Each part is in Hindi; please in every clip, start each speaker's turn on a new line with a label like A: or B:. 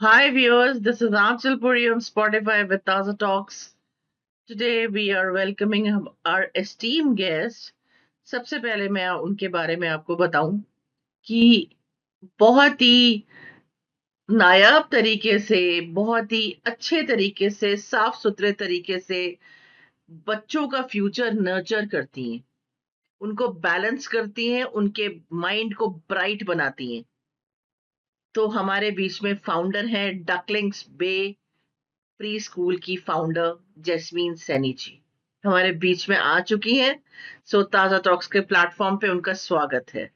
A: Hi viewers, this is Anchal Puri on Spotify with Taza Talks. Today we are welcoming our esteemed guest. सबसे पहले मैं उनके बारे में आपको बताऊं कि बहुत ही नायाब तरीके से, बहुत ही अच्छे तरीके से, साफ सुथरे तरीके से बच्चों का फ्यूचर नर्चर करती हैं, उनको बैलेंस करती हैं, उनके माइंड को ब्राइट बनाती हैं। तो हमारे बीच में फाउंडर हैं डकलिंग्स बे प्री स्कूल की फाउंडर जैस्मीन सैनी जी हमारे बीच में आ चुकी हैं। सो ताजा टॉक्स के प्लेटफॉर्म पे उनका स्वागत है।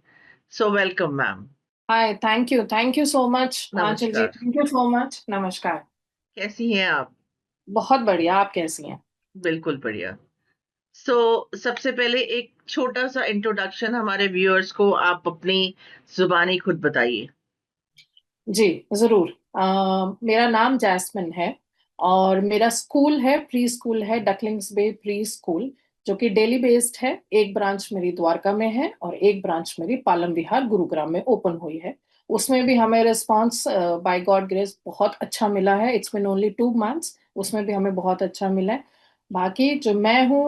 A: So welcome ma'am.
B: Hi, thank you so much Aanchal ji,
A: नमस्कार।
B: Thank you so much. नमस्कार।
A: कैसी हैं आप?
B: बहुत बढ़िया, आप कैसी हैं?
A: बिल्कुल बढ़िया। सो सबसे पहले एक छोटा सा इंट्रोडक्शन हमारे व्यूअर्स को आप अपनी जुबानी खुद बताइए।
B: जी, जरूर। मेरा नाम जैस्मिन है और मेरा स्कूल है, प्री स्कूल है डकलिंग्स बे प्री स्कूल, जो कि डेली बेस्ड है। एक ब्रांच मेरी द्वारका में है और एक ब्रांच मेरी पालम विहार गुरुग्राम में ओपन हुई है। उसमें भी हमें रिस्पांस बाय गॉड ग्रेस बहुत अच्छा मिला है। इट्स बिन ओनली 2 मंथ्स, उसमें भी हमें बहुत अच्छा मिला है। बाकी जो मैं हूँ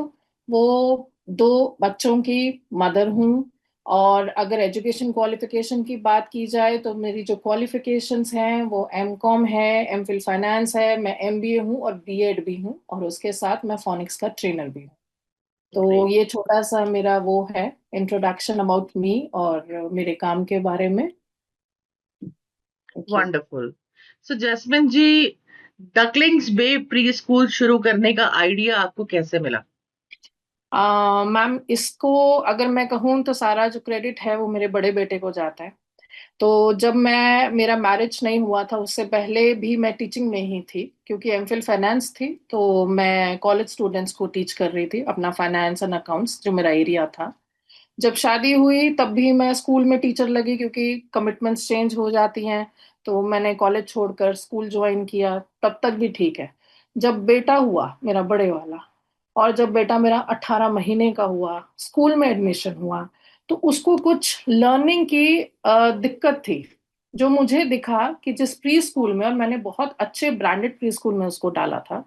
B: वो दो बच्चों की मदर हूँ। और अगर एजुकेशन क्वालिफिकेशन की बात की जाए तो मेरी जो क्वालिफिकेशंस हैं वो एम कॉम है, एम फिल फाइनेंस है, मैं एमबीए हूँ और बीएड भी हूँ, और उसके साथ मैं फोनिक्स का ट्रेनर भी हूँ। तो
A: ग्रेट।
B: ये छोटा सा मेरा वो है इंट्रोडक्शन अबाउट मी और मेरे काम के बारे में। Thank you.
A: Wonderful. So Jasmine ji, ducklings bay preschool शुरू करने का आइडिया आपको कैसे मिला?
B: मैम, इसको अगर मैं कहूँ तो सारा जो क्रेडिट है वो मेरे बड़े बेटे को जाता है। तो जब मेरा मैरिज नहीं हुआ था उससे पहले भी मैं टीचिंग में ही थी, क्योंकि एमफिल फाइनेंस थी। तो मैं कॉलेज स्टूडेंट्स को टीच कर रही थी अपना फाइनेंस एंड अकाउंट्स, जो मेरा एरिया था। जब शादी हुई तब भी मैं स्कूल में टीचर लगी, क्योंकि कमिटमेंट्स चेंज हो जाती हैं। तो मैंने कॉलेज छोड़कर स्कूल ज्वाइन किया, तब तक भी ठीक है। जब बेटा हुआ मेरा बड़े वाला, और जब बेटा मेरा 18 महीने का हुआ, स्कूल में एडमिशन हुआ, तो उसको कुछ लर्निंग की दिक्कत थी। जो मुझे दिखा कि जिस प्री स्कूल में, और मैंने बहुत अच्छे ब्रांडेड प्री स्कूल में उसको डाला था,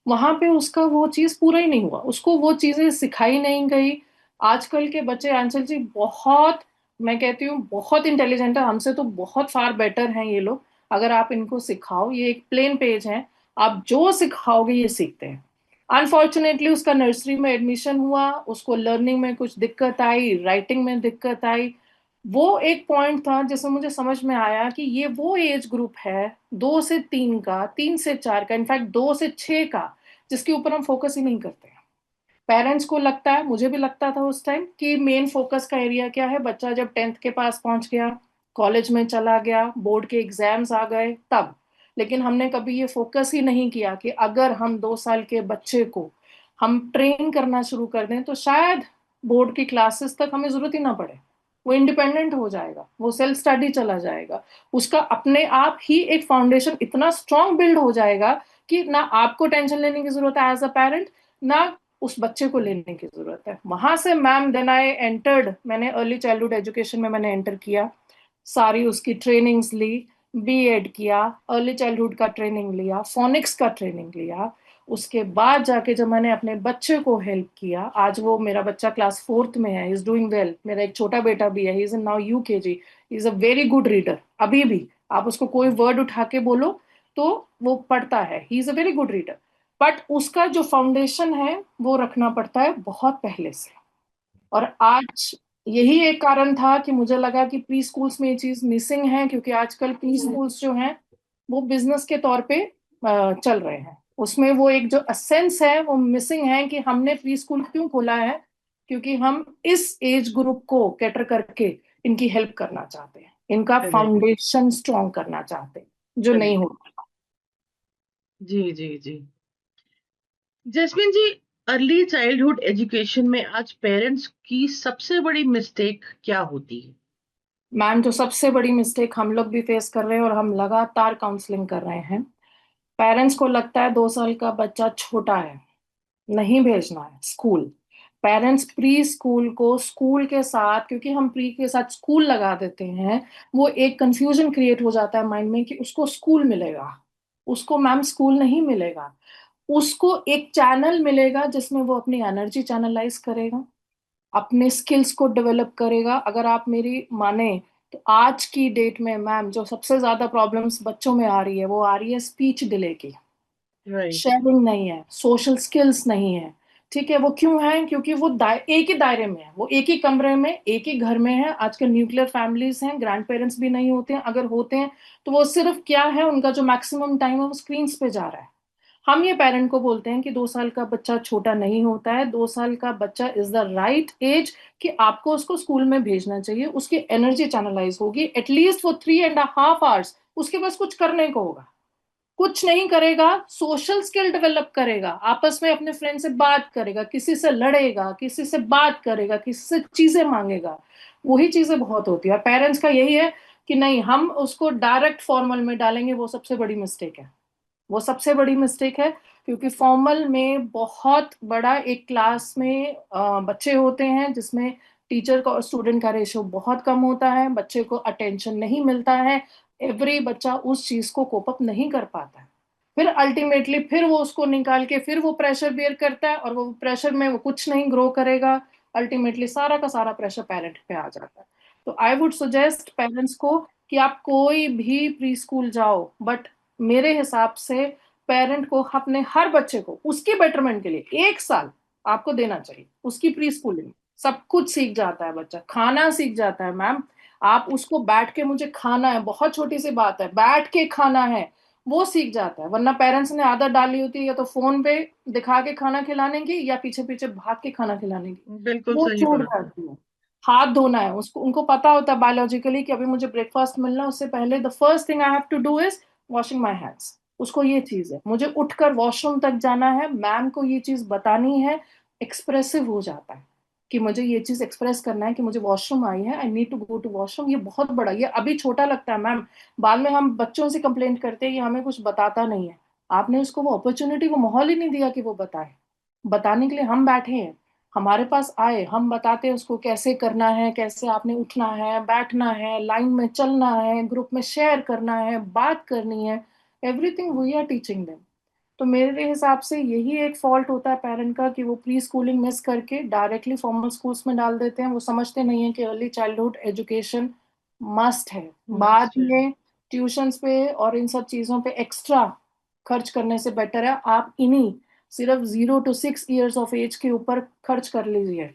B: वहां पे उसका वो चीज पूरा ही नहीं हुआ, उसको वो चीजें सिखाई नहीं गई। आजकल के बच्चे आंचल जी बहुत, मैं कहती हूँ बहुत इंटेलिजेंट है, हमसे तो बहुत फार बेटर हैं ये लोग। अगर आप इनको सिखाओ, ये एक प्लेन पेज है, आप जो सिखाओगे ये सीखते हैं। अनफॉर्चुनेटली उसका नर्सरी में एडमिशन हुआ, उसको लर्निंग में कुछ दिक्कत आई, राइटिंग में दिक्कत आई। वो एक पॉइंट था जिसमें मुझे समझ में आया कि ये वो एज ग्रुप है 2 से 3 का, 3 से 4 का, इनफैक्ट 2 से 6 का, जिसके ऊपर हम फोकस ही नहीं करते। पेरेंट्स को लगता है, मुझे भी लगता था उस टाइम, कि मेन फोकस का एरिया क्या है, बच्चा जब 10th के पास पहुंच गया, कॉलेज में चला गया, बोर्ड के एग्जाम्स आ गए तब। लेकिन हमने कभी ये फोकस ही नहीं किया कि अगर हम 2 साल के बच्चे को हम ट्रेन करना शुरू कर दें तो शायद बोर्ड की क्लासेस तक हमें जरूरत ही ना पड़े। वो इंडिपेंडेंट हो जाएगा, वो सेल्फ स्टडी चला जाएगा, उसका अपने आप ही एक फाउंडेशन इतना स्ट्रांग बिल्ड हो जाएगा कि ना आपको टेंशन लेने की जरूरत है एज अ पेरेंट, ना उस बच्चे को लेने की जरूरत है। वहां से मैम, देन आई एंटर्ड, मैंने अर्ली चाइल्डहुड एजुकेशन में मैंने एंटर किया, सारी उसकी ट्रेनिंग्स ली, बीएड किया, अर्ली चाइल्डहुड का ट्रेनिंग लिया, फोनिक्स का ट्रेनिंग लिया। उसके बाद जाके जब मैंने अपने बच्चे को हेल्प किया, आज वो मेरा बच्चा क्लास 4th में है, इज डूइंग वेल। मेरा एक छोटा बेटा भी है, he is in now UKG, is a very good reader. अभी भी आप उसको कोई वर्ड उठा के बोलो तो वो पढ़ता है, he is a very good reader. But उसका जो फाउंडेशन है वो रखना पड़ता है बहुत पहले से। और आज यही एक कारण था कि मुझे लगा कि प्री स्कूल्स में ये चीज मिसिंग है, क्योंकि आजकल प्री स्कूल्स जो हैं वो बिजनेस के तौर पे चल रहे हैं। उसमें वो एक जो असेंस है वो मिसिंग है, कि हमने प्री स्कूल क्यों खोला है, क्योंकि हम इस एज ग्रुप को कैटर करके इनकी हेल्प करना चाहते हैं, इनका
A: करेक्ट।
B: फाउंडेशन स्ट्रॉन्ग करना चाहते हैं, जो नहीं
A: करेक्ट।
B: हो।
A: जी जी जी। जैस्मिन जी, अर्ली चाइल्डहुड एजुकेशन में आज पेरेंट्स की सबसे बड़ी मिस्टेक क्या होती है?
B: मैम, जो सबसे बड़ी मिस्टेक हम लोग भी फेस कर रहे हैं और हम लगातार काउंसलिंग कर रहे हैं, पेरेंट्स को लगता है 2 साल का बच्चा छोटा है, नहीं भेजना है स्कूल। पेरेंट्स प्री स्कूल को स्कूल के साथ, क्योंकि हम प्री के साथ स्कूल लगा देते हैं, वो एक कंफ्यूजन क्रिएट हो जाता है माइंड में कि उसको स्कूल मिलेगा। उसको मैम स्कूल नहीं मिलेगा। उसको एक चैनल मिलेगा जिसमें वो अपनी एनर्जी चैनलाइज करेगा, अपने स्किल्स को डेवलप करेगा। अगर आप मेरी माने तो आज की डेट में मैम जो सबसे ज्यादा प्रॉब्लम्स बच्चों में आ रही है वो आ रही है स्पीच डिले की।
A: राइट।
B: शेयरिंग नहीं है, सोशल स्किल्स नहीं है। ठीक है, वो क्यों है? क्योंकि वो एक ही दायरे में है, वो एक ही कमरे में एक ही घर में है। आजकल न्यूक्लियर फैमिलीज हैं, ग्रैंड पेरेंट्स भी नहीं होते हैं, अगर होते हैं तो वो सिर्फ क्या है, उनका जो मैक्सिमम टाइम है वो स्क्रीन्स पे जा रहा है। हम ये पेरेंट को बोलते हैं कि 2 साल का बच्चा छोटा नहीं होता है, 2 साल का बच्चा इज द राइट एज कि आपको उसको स्कूल में भेजना चाहिए। उसकी एनर्जी चैनलाइज होगी एटलीस्ट फॉर 3.5 आवर्स। उसके पास कुछ करने को होगा, कुछ नहीं करेगा, सोशल स्किल डेवलप करेगा, आपस में अपने फ्रेंड से बात करेगा, किसी से लड़ेगा, किसी से बात करेगा, किसी से चीजें मांगेगा। वही चीजें बहुत होती है। पेरेंट्स का यही है कि नहीं, हम उसको डायरेक्ट फॉर्मल में डालेंगे, वो सबसे बड़ी मिस्टेक है। वो सबसे बड़ी मिस्टेक है, क्योंकि फॉर्मल में बहुत बड़ा एक क्लास में बच्चे होते हैं जिसमें टीचर का और स्टूडेंट का रेशियो बहुत कम होता है, बच्चे को अटेंशन नहीं मिलता है, एवरी बच्चा उस चीज को कोप अप नहीं कर पाता है। फिर अल्टीमेटली फिर वो उसको निकाल के फिर वो प्रेशर बियर करता है, और वो प्रेशर में वो कुछ नहीं ग्रो करेगा। अल्टीमेटली सारा का सारा प्रेशर पेरेंट पे आ जाता है। तो आई वुड सजेस्ट पेरेंट्स को कि आप कोई भी प्री स्कूल जाओ, बट मेरे हिसाब से पेरेंट को अपने हर बच्चे को उसके बेटरमेंट के लिए 1 साल आपको देना चाहिए। उसकी प्री स्कूलिंग सब कुछ सीख जाता है बच्चा, खाना सीख जाता है मैम। आप उसको बैठ के, मुझे खाना है, बहुत छोटी सी बात है, बैठ के खाना है, वो सीख जाता है। वरना पेरेंट्स ने आदत डाली होती है या तो फोन पे दिखा के खाना खिलाने की या पीछे पीछे भाग के खाना खिलाने की,
A: बिल्कुल
B: वो
A: सही
B: छूट
A: बात।
B: जाती है। हाथ धोना है उसको, उनको पता होता है बायोलॉजिकली कि अभी मुझे ब्रेकफास्ट मिलना है, उससे पहले the first thing I have to do is washing my hands. उसको ये चीज है, मुझे उठकर वॉशरूम तक जाना है, मैम को ये चीज बतानी है। एक्सप्रेसिव हो जाता है कि मुझे ये चीज एक्सप्रेस करना है कि मुझे वॉशरूम आई है, I need to go to washroom. ये बहुत बड़ा, ये अभी छोटा लगता है मैम, बाद में हम बच्चों से कंप्लेंट करते हैं कि हमें कुछ बताता नहीं है। आपने उसको वो अपॉर्चुनिटी, वो माहौल ही नहीं दिया कि वो बताए। बताने के लिए हम बैठे हैं, हमारे पास आए, हम बताते हैं उसको कैसे करना है, कैसे आपने उठना है, बैठना है, लाइन में चलना है, ग्रुप में शेयर करना है, बात करनी है। Everything we are teaching them. तो मेरे हिसाब से यही एक फॉल्ट होता है पेरेंट का कि वो प्री स्कूलिंग मिस करके डायरेक्टली फॉर्मल स्कूल्स में डाल देते हैं। वो समझते नहीं है कि अर्ली चाइल्डहुड एजुकेशन मस्ट है। बाद
A: मस्त है।
B: में ट्यूशंस पे और इन सब चीजों पे एक्स्ट्रा खर्च करने से बेटर है आप इन्हीं सिर्फ 0 to 6 years ऑफ एज के ऊपर खर्च कर लीजिए।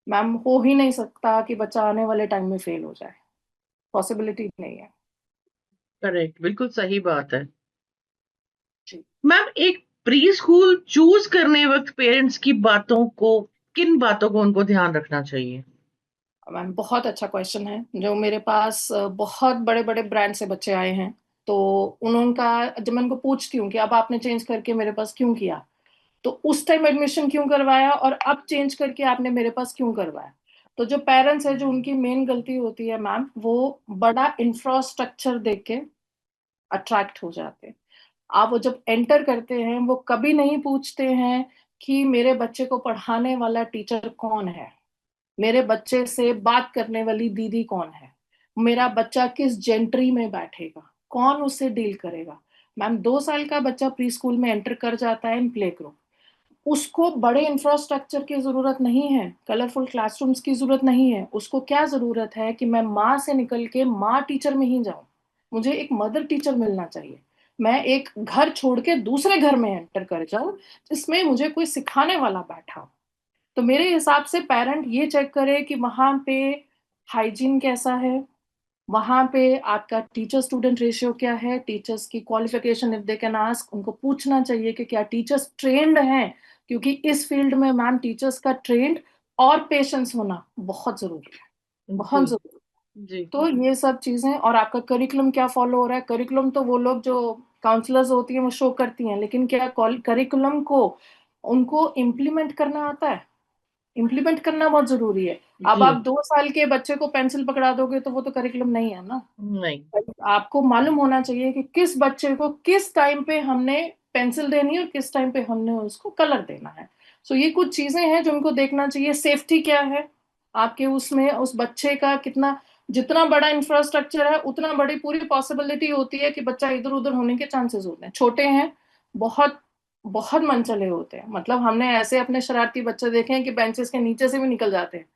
B: मैम हो ही नहीं सकता कि बच्चा आने वाले टाइम में फेल हो जाए, पॉसिबिलिटी नहीं है।
A: करेक्ट, बिल्कुल सही बात है।
B: जी
A: मैम, एक प्री स्कूल चूज करने वक्त पेरेंट्स की बातों को, किन बातों को उनको ध्यान रखना चाहिए?
B: मैम, बहुत अच्छा क्वेश्चन है। जो मेरे पास बहुत बड़े बड़े ब्रांड से बच्चे आए हैं, तो उनका जब मैं उनको पूछती हूँ कि अब आपने चेंज करके मेरे पास क्यों किया, तो उस टाइम एडमिशन क्यों करवाया और अब चेंज करके आपने मेरे पास क्यों करवाया। तो जो पेरेंट्स है, जो उनकी मेन गलती होती है मैम, वो बड़ा इंफ्रास्ट्रक्चर देख के अट्रैक्ट हो जाते हैं। आप वो जब एंटर करते हैं, वो कभी नहीं पूछते हैं कि मेरे बच्चे को पढ़ाने वाला टीचर कौन है, मेरे बच्चे से बात करने वाली दीदी कौन है, मेरा बच्चा किस जेंट्री में बैठेगा, कौन उससे डील करेगा। मैम, 2 साल का बच्चा प्री स्कूल में एंटर कर जाता है इन प्ले ग्रुप, उसको बड़े इंफ्रास्ट्रक्चर की जरूरत नहीं है, कलरफुल क्लासरूम्स की जरूरत नहीं है। उसको क्या जरूरत है कि मैं माँ से निकल के माँ टीचर में ही जाऊं। मुझे एक मदर टीचर मिलना चाहिए। मैं एक घर छोड़ के दूसरे घर में एंटर कर जाऊं जिसमें मुझे कोई सिखाने वाला बैठा हो। तो मेरे हिसाब से पेरेंट ये चेक करे कि वहां पे हाइजीन कैसा है, वहां पे आपका टीचर स्टूडेंट रेशियो क्या है, टीचर्स की qualification if they can ask, उनको पूछना चाहिए कि क्या टीचर्स ट्रेंड हैं। क्योंकि इस फील्ड में मैम टीचर्स का ट्रेंड और पेशेंस होना बहुत जरूरी है,
A: जी।
B: बहुत जरूरी।
A: जी।
B: तो ये सब चीजें, और आपका करिकुलम क्या फॉलो हो रहा है। करिकुलम तो वो लोग जो काउंसलर्स होती हैं वो शो करती हैं, लेकिन क्या करिकुलम को उनको इम्प्लीमेंट करना आता है? इम्प्लीमेंट करना बहुत जरूरी है। अब
A: जी।
B: आप 2 साल के बच्चे को पेंसिल पकड़ा दोगे तो वो तो करिकुलम नहीं है ना।
A: नहीं।
B: आपको मालूम होना चाहिए कि किस बच्चे को किस टाइम पे हमने पेंसिल देनी है और किस टाइम पे हमने उसको कलर देना है। सो ये कुछ चीजें हैं जो उनको देखना चाहिए। सेफ्टी क्या है आपके उसमें, उस बच्चे का कितना, जितना बड़ा इंफ्रास्ट्रक्चर है उतना बड़ी पूरी पॉसिबिलिटी होती है कि बच्चा इधर उधर होने के चांसेस होते हैं। छोटे हैं, बहुत बहुत मनचले होते हैं, मतलब हमने ऐसे अपने शरारती बच्चे देखे हैं कि बेंचेस के नीचे से भी निकल जाते हैं,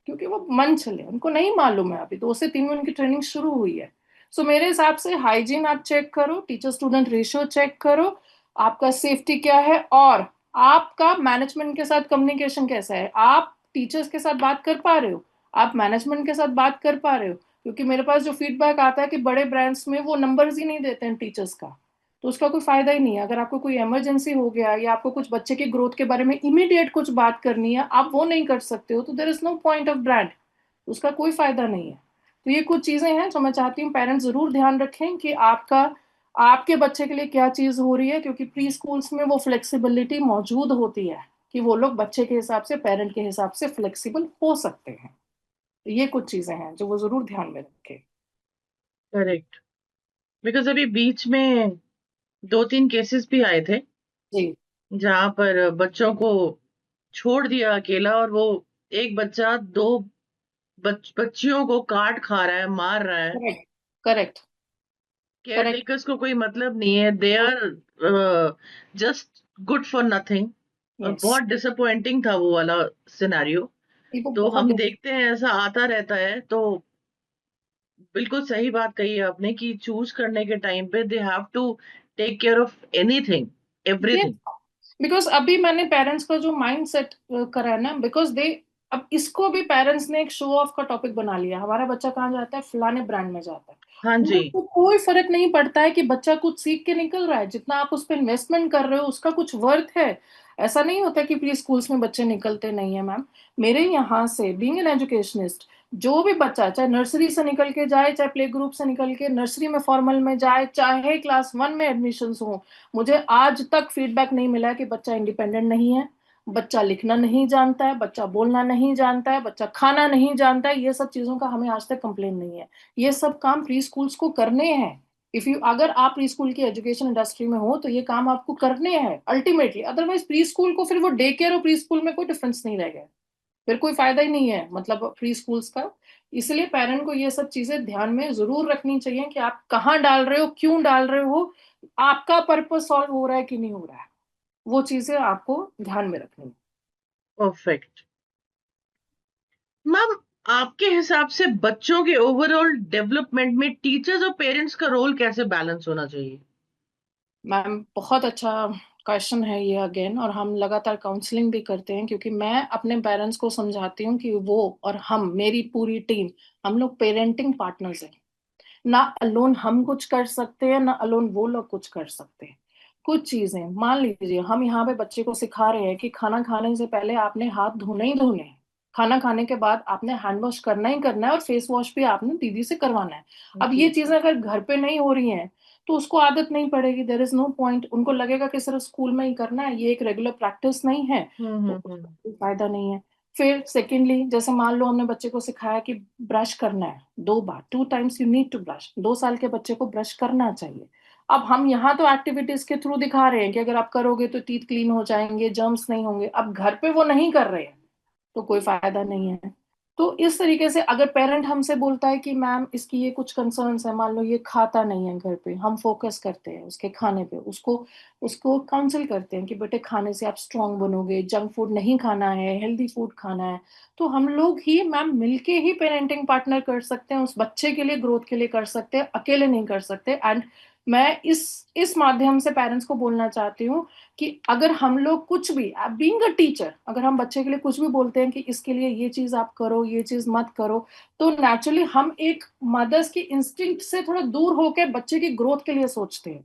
B: क्योंकि वो मन चले, उनको नहीं मालूम है, अभी 2 से 3 में उनकी ट्रेनिंग शुरू हुई है। सो मेरे हिसाब से हाइजीन आप चेक करो, टीचर स्टूडेंट रेशियो चेक करो, आपका सेफ्टी क्या है, और आपका मैनेजमेंट के साथ कम्युनिकेशन कैसा है, आप टीचर्स के साथ बात कर पा रहे हो, आप मैनेजमेंट के साथ बात कर पा रहे हो। क्योंकि मेरे पास जो फीडबैक आता है कि बड़े ब्रांड्स में वो नंबर्स ही नहीं देते हैं टीचर्स का, तो उसका कोई फायदा ही नहीं है। अगर आपको कोई इमरजेंसी हो गया या आपको कुछ बच्चे की ग्रोथ के बारे में इमीडिएट कुछ बात करनी है, आप वो नहीं कर सकते हो, तो there is no point of brand, उसका कोई फायदा नहीं है। तो ये कुछ चीजें हैं जो मैं चाहती हूँ पेरेंट्स जरूर ध्यान रखें कि आपका, आपके बच्चे के लिए क्या चीज हो रही है, क्योंकि प्री स्कूल्स में वो फ्लेक्सिबिलिटी मौजूद होती है कि वो लोग बच्चे के हिसाब से, पेरेंट के हिसाब से फ्लेक्सिबल हो सकते हैं। तो ये कुछ चीजें हैं जो वो जरूर ध्यान में रखें।
A: करेक्ट। बिकॉज अभी बीच में 2-3 केसेस भी आए थे
B: जी।
A: जहां पर बच्चों को छोड़ दिया अकेला, और वो एक बच्चा दो बच्चियों को काट खा रहा है, मार रहा है।
B: Correct. Correct.
A: Care
B: correct.
A: Takers को कोई मतलब नहीं है, they are just good for nothing. और
B: यस।
A: बहुत डिसअपॉइंटिंग था वो वाला सिनेरियो।
B: ये वो
A: तो
B: बहुत
A: हम देखते हैं ऐसा आता रहता है। तो बिल्कुल सही बात कही है आपने कि चूज करने के टाइम पे they have to take care of anything,
B: ये,
A: एवरीथिंग।
B: बिकॉज अभी मैंने पेरेंट्स का जो माइंड सेट करा है ना, बिकॉज दे, अब इसको भी पेरेंट्स ने एक शो ऑफ का टॉपिक बना लिया, हमारा बच्चा कहाँ जाता है, फलाने ब्रांड में जाता है।
A: हाँ जी।
B: उनको कोई फर्क नहीं पड़ता है कि बच्चा कुछ सीख के निकल रहा है, जितना आप उस पर इन्वेस्टमेंट कर रहे हो उसका कुछ वर्थ है। ऐसा नहीं होता कि प्री स्कूल्स में बच्चे निकलते नहीं है मैम। मेरे यहाँ से बीइंग एन एजुकेशनिस्ट, जो भी बच्चा चाहे नर्सरी से निकल के जाए, चाहे प्ले ग्रुप से निकल के नर्सरी में फॉर्मल में जाए, चाहे क्लास 1 में एडमिशन हो, मुझे आज तक फीडबैक नहीं मिला है कि बच्चा इंडिपेंडेंट नहीं है, बच्चा लिखना नहीं जानता है, बच्चा बोलना नहीं जानता है, बच्चा खाना नहीं जानता है। ये सब चीजों का हमें आज तक कंप्लेन नहीं है। ये सब काम प्री स्कूल्स को करने हैं। इफ यू, अगर आप प्री स्कूल की एजुकेशन इंडस्ट्री में हो तो ये काम आपको करने हैं अल्टीमेटली, अदरवाइज प्री स्कूल को फिर वो डे केयर और प्री स्कूल में कोई डिफरेंस नहीं रह गया, फिर कोई फायदा ही नहीं है मतलब प्री स्कूल्स का। इसलिए पेरेंट को ये सब चीजें ध्यान में जरूर रखनी चाहिए कि आप कहाँ डाल रहे हो, क्यों डाल रहे हो, आपका पर्पस सॉल्व हो रहा है कि नहीं हो रहा है, वो चीजें आपको ध्यान में रखनी है।
A: परफेक्ट। मैम, आपके हिसाब से बच्चों के ओवरऑल डेवलपमेंट में टीचर्स और पेरेंट्स का रोल कैसे बैलेंस होना चाहिए?
B: मैम बहुत अच्छा क्वेश्चन है ये अगेन, और हम लगातार काउंसलिंग भी करते हैं, क्योंकि मैं अपने पेरेंट्स को समझाती हूँ कि वो और हम, मेरी पूरी टीम, हम लोग पेरेंटिंग पार्टनर्स हैं। ना अलोन हम कुछ कर सकते हैं, ना अलोन वो लोग कुछ कर सकते हैं। कुछ चीजें मान लीजिए, हम यहाँ पे बच्चे को सिखा रहे हैं कि खाना खाने से पहले आपने हाथ धोने ही धोने हैं, खाना खाने के बाद आपने हैंड वॉश करना ही करना है, और फेस वॉश भी आपने दीदी से करवाना है। अब
A: जी।
B: ये चीजें अगर घर पे नहीं हो रही हैं तो उसको आदत नहीं पड़ेगी, देर इज नो पॉइंट, उनको लगेगा कि सिर्फ स्कूल में ही करना है, ये एक रेगुलर प्रैक्टिस नहीं है, तो उसका
A: हम्म।
B: कोई फायदा नहीं है। फिर सेकेंडली, जैसे मान लो हमने बच्चे को सिखाया कि ब्रश करना है 2 बार, 2 times you need to brush, 2 साल के बच्चे को ब्रश करना चाहिए। अब हम यहाँ तो एक्टिविटीज के थ्रू दिखा रहे हैं कि अगर आप करोगे तो टीथ क्लीन हो जाएंगे, जर्म्स नहीं होंगे, अब घर पे वो नहीं कर रहे हैं तो कोई फायदा नहीं है। तो इस तरीके से अगर पेरेंट हमसे बोलता है कि मैम इसकी ये कुछ कंसर्न्स है, मान लो ये खाता नहीं है घर पे, हम फोकस करते हैं उसके खाने पे, उसको उसको काउंसिल करते हैं कि बेटे खाने से आप स्ट्रांग बनोगे, जंक फूड नहीं खाना है, हेल्दी फूड खाना है। तो हम लोग ही मैम मिलके ही पेरेंटिंग पार्टनर कर सकते हैं, उस बच्चे के लिए, ग्रोथ के लिए कर सकते हैं, अकेले नहीं कर सकते। एंड मैं इस माध्यम से पेरेंट्स को बोलना चाहती हूँ कि अगर हम लोग कुछ भी, बीइंग अ टीचर, अगर हम बच्चे के लिए कुछ भी बोलते हैं कि इसके लिए ये चीज आप करो, ये चीज मत करो, तो नेचुरली हम एक मदर्स की इंस्टिंक्ट से थोड़ा दूर होकर बच्चे की ग्रोथ के लिए सोचते हैं,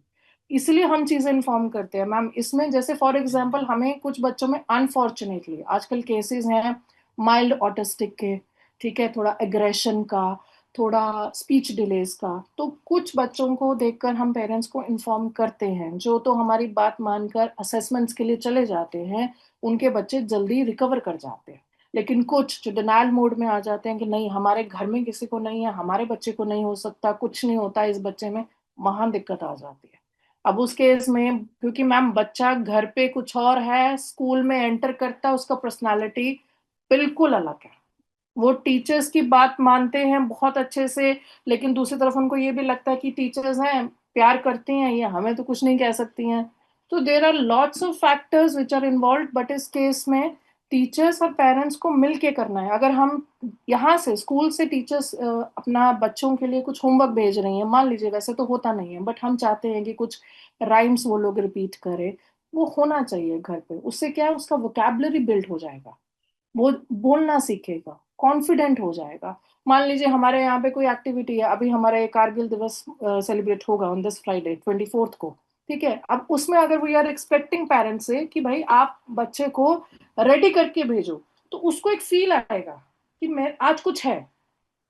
B: इसलिए हम चीजें इन्फॉर्म करते हैं मैम। इसमें जैसे फॉर एग्जांपल हमें कुछ बच्चों में अनफॉर्चुनेटली आजकल केसेस हैं माइल्ड ऑटिस्टिक के, ठीक है, थोड़ा एग्रेशन का, थोड़ा स्पीच डिलेज का, तो कुछ बच्चों को देखकर हम पेरेंट्स को इन्फॉर्म करते हैं, जो तो हमारी बात मानकर असेसमेंट्स के लिए चले जाते हैं, उनके बच्चे जल्दी रिकवर कर जाते हैं। लेकिन कुछ जो डिनायल मोड में आ जाते हैं कि नहीं हमारे घर में किसी को नहीं है, हमारे बच्चे को नहीं हो सकता, कुछ नहीं होता इस बच्चे में, वहां दिक्कत आ जाती है। अब उस केस में, क्योंकि मैम बच्चा घर पे कुछ और है, स्कूल में एंटर करता है, उसका पर्सनालिटी बिल्कुल अलग है। वो टीचर्स की बात मानते हैं बहुत अच्छे से, लेकिन दूसरी तरफ उनको ये भी लगता है कि टीचर्स हैं, प्यार करती हैं ये, हमें तो कुछ नहीं कह सकती हैं। तो there are lots of factors which are involve, but इस केस में टीचर्स और पेरेंट्स को मिल के करना है। अगर हम यहाँ से स्कूल से टीचर्स अपना बच्चों के लिए कुछ होमवर्क भेज रही हैं, मान लीजिए, वैसे तो होता नहीं है, बट हम चाहते हैं कि कुछ राइम्स वो लोग रिपीट करें, वो होना चाहिए घर पे। उससे क्या है, उसका वोकैबुलरी बिल्ड हो जाएगा, वो बोलना सीखेगा, कॉन्फिडेंट हो जाएगा। मान लीजिए हमारे यहाँ पे कोई एक्टिविटी है, अभी हमारा ये कारगिल दिवस सेलिब्रेट होगा ऑन दिस फ्राइडे 24th को, ठीक है। अब उसमें अगर वी आर एक्सपेक्टिंग पेरेंट्स से कि भाई आप बच्चे को रेडी करके भेजो, तो उसको एक फील आएगा कि मैं आज कुछ है,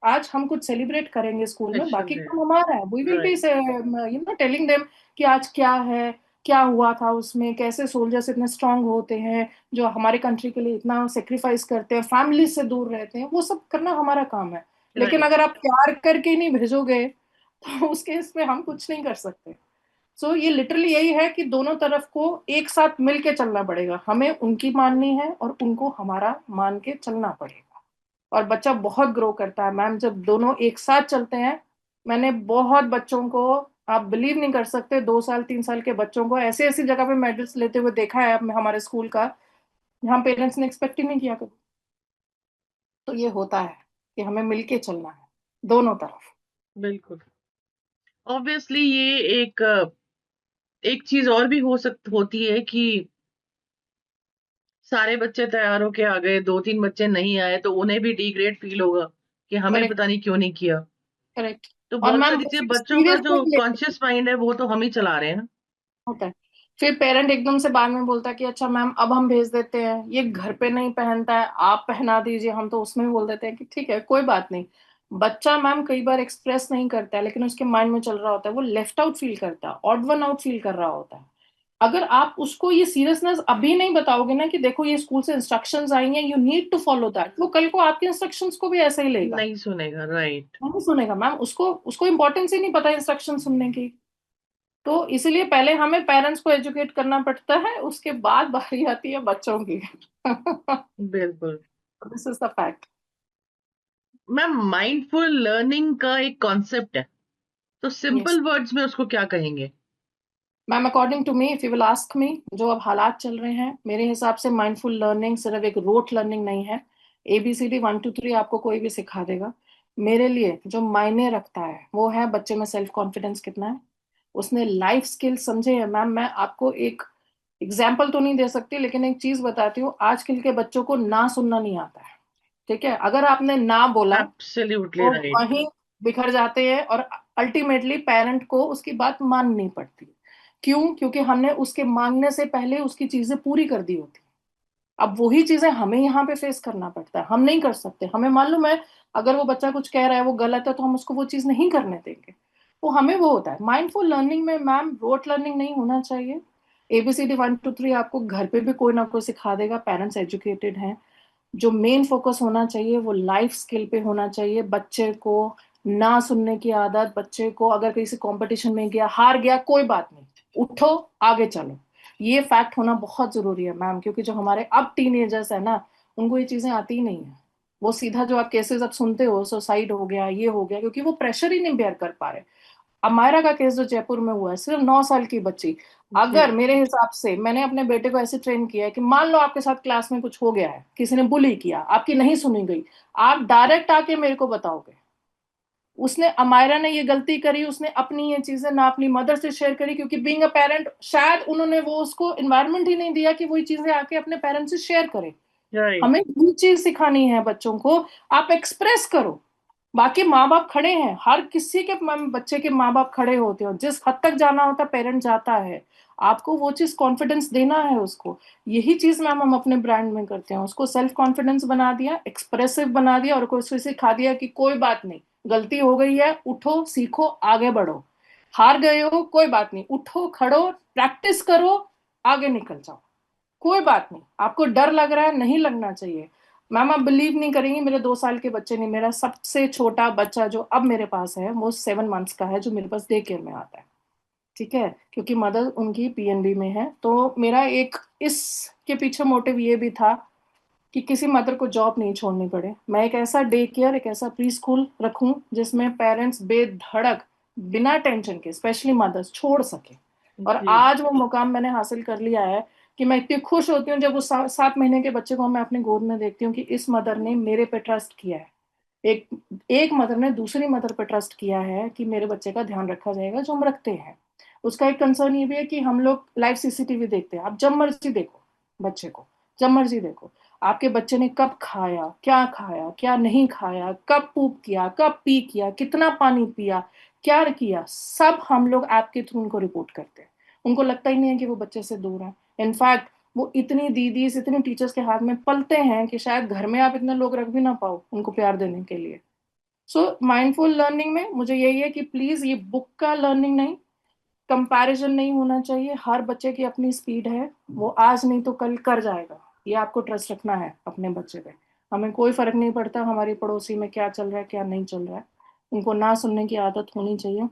B: आज हम कुछ सेलिब्रेट करेंगे स्कूल में,
A: स्पेशल
B: बाकी
A: है।
B: काम हमारा है। We will be
A: right.
B: Telling them कि आज क्या है, क्या हुआ था उसमें, कैसे सोल्जर्स इतने स्ट्रांग होते हैं, जो हमारे कंट्री के लिए इतना सेक्रीफाइस करते हैं, फैमिली से दूर रहते हैं, वो सब करना हमारा काम है। लेकिन
A: राइट।
B: अगर आप प्यार करके नहीं भेजोगे तो उस केस में हम कुछ नहीं कर सकते। सो ये लिटरली यही है कि दोनों तरफ को एक साथ मिल के चलना पड़ेगा, हमें उनकी माननी है और उनको हमारा मान के चलना पड़ेगा। और बच्चा बहुत ग्रो करता है मैम जब दोनों एक साथ चलते हैं। मैंने बहुत बच्चों को, आप बिलीव नहीं कर सकते, 2 साल 3 साल के बच्चों को ऐसी ऐसी जगह पे मेडल्स लेते हुए देखा है हमारे स्कूल का, जहाँ पेरेंट्स ने एक्सपेक्ट ही नहीं किया कभी। तो ये होता है कि हमें मिलके चलना है दोनों तरफ।
A: बिल्कुल। ऑब्वियसली ये एक चीज और भी होती है कि सारे बच्चे तैयार होके आ गए, 2-3 बच्चे नहीं आए तो उन्हें भी डिग्रेड फील होगा कि हमें
B: करेक्ट।
A: पता नहीं क्यों नहीं किया।
B: करेक्ट।
A: तो
B: और
A: बहुत
B: मैम
A: सारी
B: वो
A: चीज़ें
B: फिर
A: बच्चों का
B: सीरियस
A: जो
B: नहीं लेते।
A: कॉन्शियस माइंड है वो तो हम ही चला रहे हैं ना।
B: होता है। फिर पेरेंट एकदम से बाद में बोलता है कि अच्छा मैम अब हम भेज देते हैं, ये घर पे नहीं पहनता है, आप पहना दीजिए। हम तो उसमें भी बोल देते हैं कि ठीक है कोई बात नहीं। बच्चा मैम कई बार एक्सप्रेस नहीं करता है, लेकिन उसके माइंड में चल रहा होता है, वो लेफ्ट आउट फील करता है, ऑड वन आउट फील कर रहा होता है। अगर आप उसको ये सीरियसनेस अभी नहीं बताओगे ना कि देखो ये स्कूल से इंस्ट्रक्शंस आई हैं, you need to follow that, वो कल को आपके इंस्ट्रक्शंस को भी ऐसे ही लेगा।
A: नहीं सुनेगा, राइट।
B: नहीं सुनेगा मैम, उसको उसको इंपॉर्टेंस ही नहीं पता इंस्ट्रक्शन सुनने की। तो इसलिए पहले हमें पेरेंट्स को एजुकेट करना पड़ता है, उसके बाद बारी आती है बच्चों की।
A: बिल्कुल।
B: This is the fact.
A: Ma'am, mindful learning का एक कॉन्सेप्ट है, तो
B: यस
A: सिंपल वर्ड्स में उसको क्या कहेंगे?
B: Ma'am, according to me, if you will ask me, जो अब हालात चल रहे हैं, मेरे हिसाब से माइंडफुल लर्निंग सिर्फ एक रोट लर्निंग नहीं है। ABCD 1 2 3 आपको कोई भी सिखा देगा। मेरे लिए जो मायने रखता है वो है बच्चे में सेल्फ कॉन्फिडेंस कितना है, उसने लाइफ स्किल समझे है। मैम मैं आपको एक एग्जाम्पल तो नहीं दे सकती, लेकिन एक चीज बताती हूँ, आजकल के बच्चों को ना सुनना नहीं आता है। ठीक है, अगर आपने ना बोला
A: एब्सोल्युटली
B: तो
A: राइट।
B: वहीं बिखर जाते हैं, और अल्टीमेटली पेरेंट को उसकी बात माननी पड़ती है। क्यों? क्योंकि हमने उसके मांगने से पहले उसकी चीजें पूरी कर दी होती। अब वही चीजें हमें यहाँ पे फेस करना पड़ता है, हम नहीं कर सकते। हमें मालूम है अगर वो बच्चा कुछ कह रहा है वो गलत है, तो हम उसको वो चीज नहीं करने देंगे। वो हमें वो होता है माइंडफुल लर्निंग में मैम, रोट लर्निंग नहीं होना चाहिए। ABCD 1 2 3 आपको घर पे भी कोई ना कोई सिखा देगा, पेरेंट्स एजुकेटेड हैं। जो मेन फोकस होना चाहिए वो लाइफ स्किल पे होना चाहिए। बच्चे को ना सुनने की आदत, बच्चे को अगर किसी कंपटीशन में गया, हार गया, कोई बात नहीं, उठो, आगे चलो, ये फैक्ट होना बहुत जरूरी है मैम। क्योंकि जो हमारे अब टीनेजर्स है ना, उनको ये चीजें आती ही नहीं है। वो सीधा जो आप केसेस अब सुनते हो, सुसाइड हो गया, ये हो गया, क्योंकि वो प्रेशर ही नहीं बेयर कर पा रहे। अमायरा का केस जो जयपुर में हुआ है, सिर्फ 9 साल की बच्ची।
A: जी।
B: अगर मेरे हिसाब से, मैंने अपने बेटे को ऐसे ट्रेन किया है कि मान लो आपके साथ क्लास में कुछ हो गया है, किसी ने बुली किया, आपकी नहीं सुनी गई, आप डायरेक्ट आके मेरे को बताओगे। उसने, अमायरा ने ये गलती करी, उसने अपनी ये चीजें ना अपनी मदर से शेयर करी, क्योंकि बीइंग अ पेरेंट शायद उन्होंने वो उसको इन्वायरमेंट ही नहीं दिया कि वो ये चीजें आके अपने पेरेंट्स से शेयर करे।
A: राइट।
B: हमें ये चीज सिखानी है बच्चों को, आप एक्सप्रेस करो। बाकी माँ बाप खड़े हैं, हर किसी के बच्चे के माँ बाप खड़े होते हो, जिस हद तक जाना होता पेरेंट जाता है। आपको वो चीज कॉन्फिडेंस देना है उसको। यही चीज मैम हम अपने ब्रांड में करते हैं, उसको सेल्फ कॉन्फिडेंस बना दिया, एक्सप्रेसिव बना दिया, और उसको सिखा दिया कि कोई बात नहीं, गलती हो गई है, उठो, सीखो, आगे बढ़ो। हार गए हो, कोई बात नहीं, उठो, खड़ो, प्रैक्टिस करो, आगे निकल जाओ। कोई बात नहीं, आपको डर लग रहा है, नहीं लगना चाहिए। मैम आप बिलीव नहीं करेंगी, मेरे 2 साल के बच्चे नहीं, मेरा सबसे छोटा बच्चा जो अब मेरे पास है वो 7 months का है, जो मेरे पास डे केयर में आता है। ठीक है, क्योंकि मदर उनकी पीएनबी में है। तो मेरा एक इसके पीछे मोटिव ये भी था कि किसी मदर को जॉब नहीं छोड़नी पड़े। मैं एक ऐसा डे केयर, एक ऐसा प्री स्कूल रखूं जिसमें पेरेंट्स बेधड़क बिना टेंशन के, स्पेशली मदर्स, छोड़ सके। और
A: जी।
B: आज वो मुकाम मैंने हासिल कर लिया है कि मैं इतनी खुश होती हूँ जब उस 7 महीने के बच्चे को मैं अपनी गोद में देखती हूँ कि इस मदर ने मेरे पे ट्रस्ट किया है। एक एक मदर ने दूसरी मदर पे ट्रस्ट किया है कि मेरे बच्चे का ध्यान रखा जाएगा, जो हम रखते हैं। उसका एक कंसर्न ये भी है कि हम लोग लाइव सीसीटीवी देखते हैं। आप जब मर्जी देखो बच्चे को, जब मर्जी देखो आपके बच्चे ने कब खाया, क्या नहीं खाया, कब पूप किया, कब पी किया, कितना पानी पिया, क्या किया, सब हम लोग ऐप के थ्रू उनको रिपोर्ट करते हैं। उनको लगता ही नहीं है कि वो बच्चे से दूर है। इनफैक्ट वो इतनी दीदी, इतनी टीचर्स के हाथ में पलते हैं कि शायद घर में आप इतने लोग रख भी ना पाओ उनको प्यार देने के लिए। सो माइंडफुल लर्निंग में मुझे यही है कि प्लीज ये बुक का लर्निंग नहीं, कंपैरिजन नहीं होना चाहिए। हर बच्चे की अपनी स्पीड है, वो आज नहीं तो कल कर जाएगा। ये आपको ट्रस्ट रखना है अपने बच्चे पे। हमें कोई फर्क नहीं पड़ता हमारी पड़ोसी में क्या चल रहा है, क्या नहीं चल रहा है। उनको ना सुनने की आदत होनी चाहिए।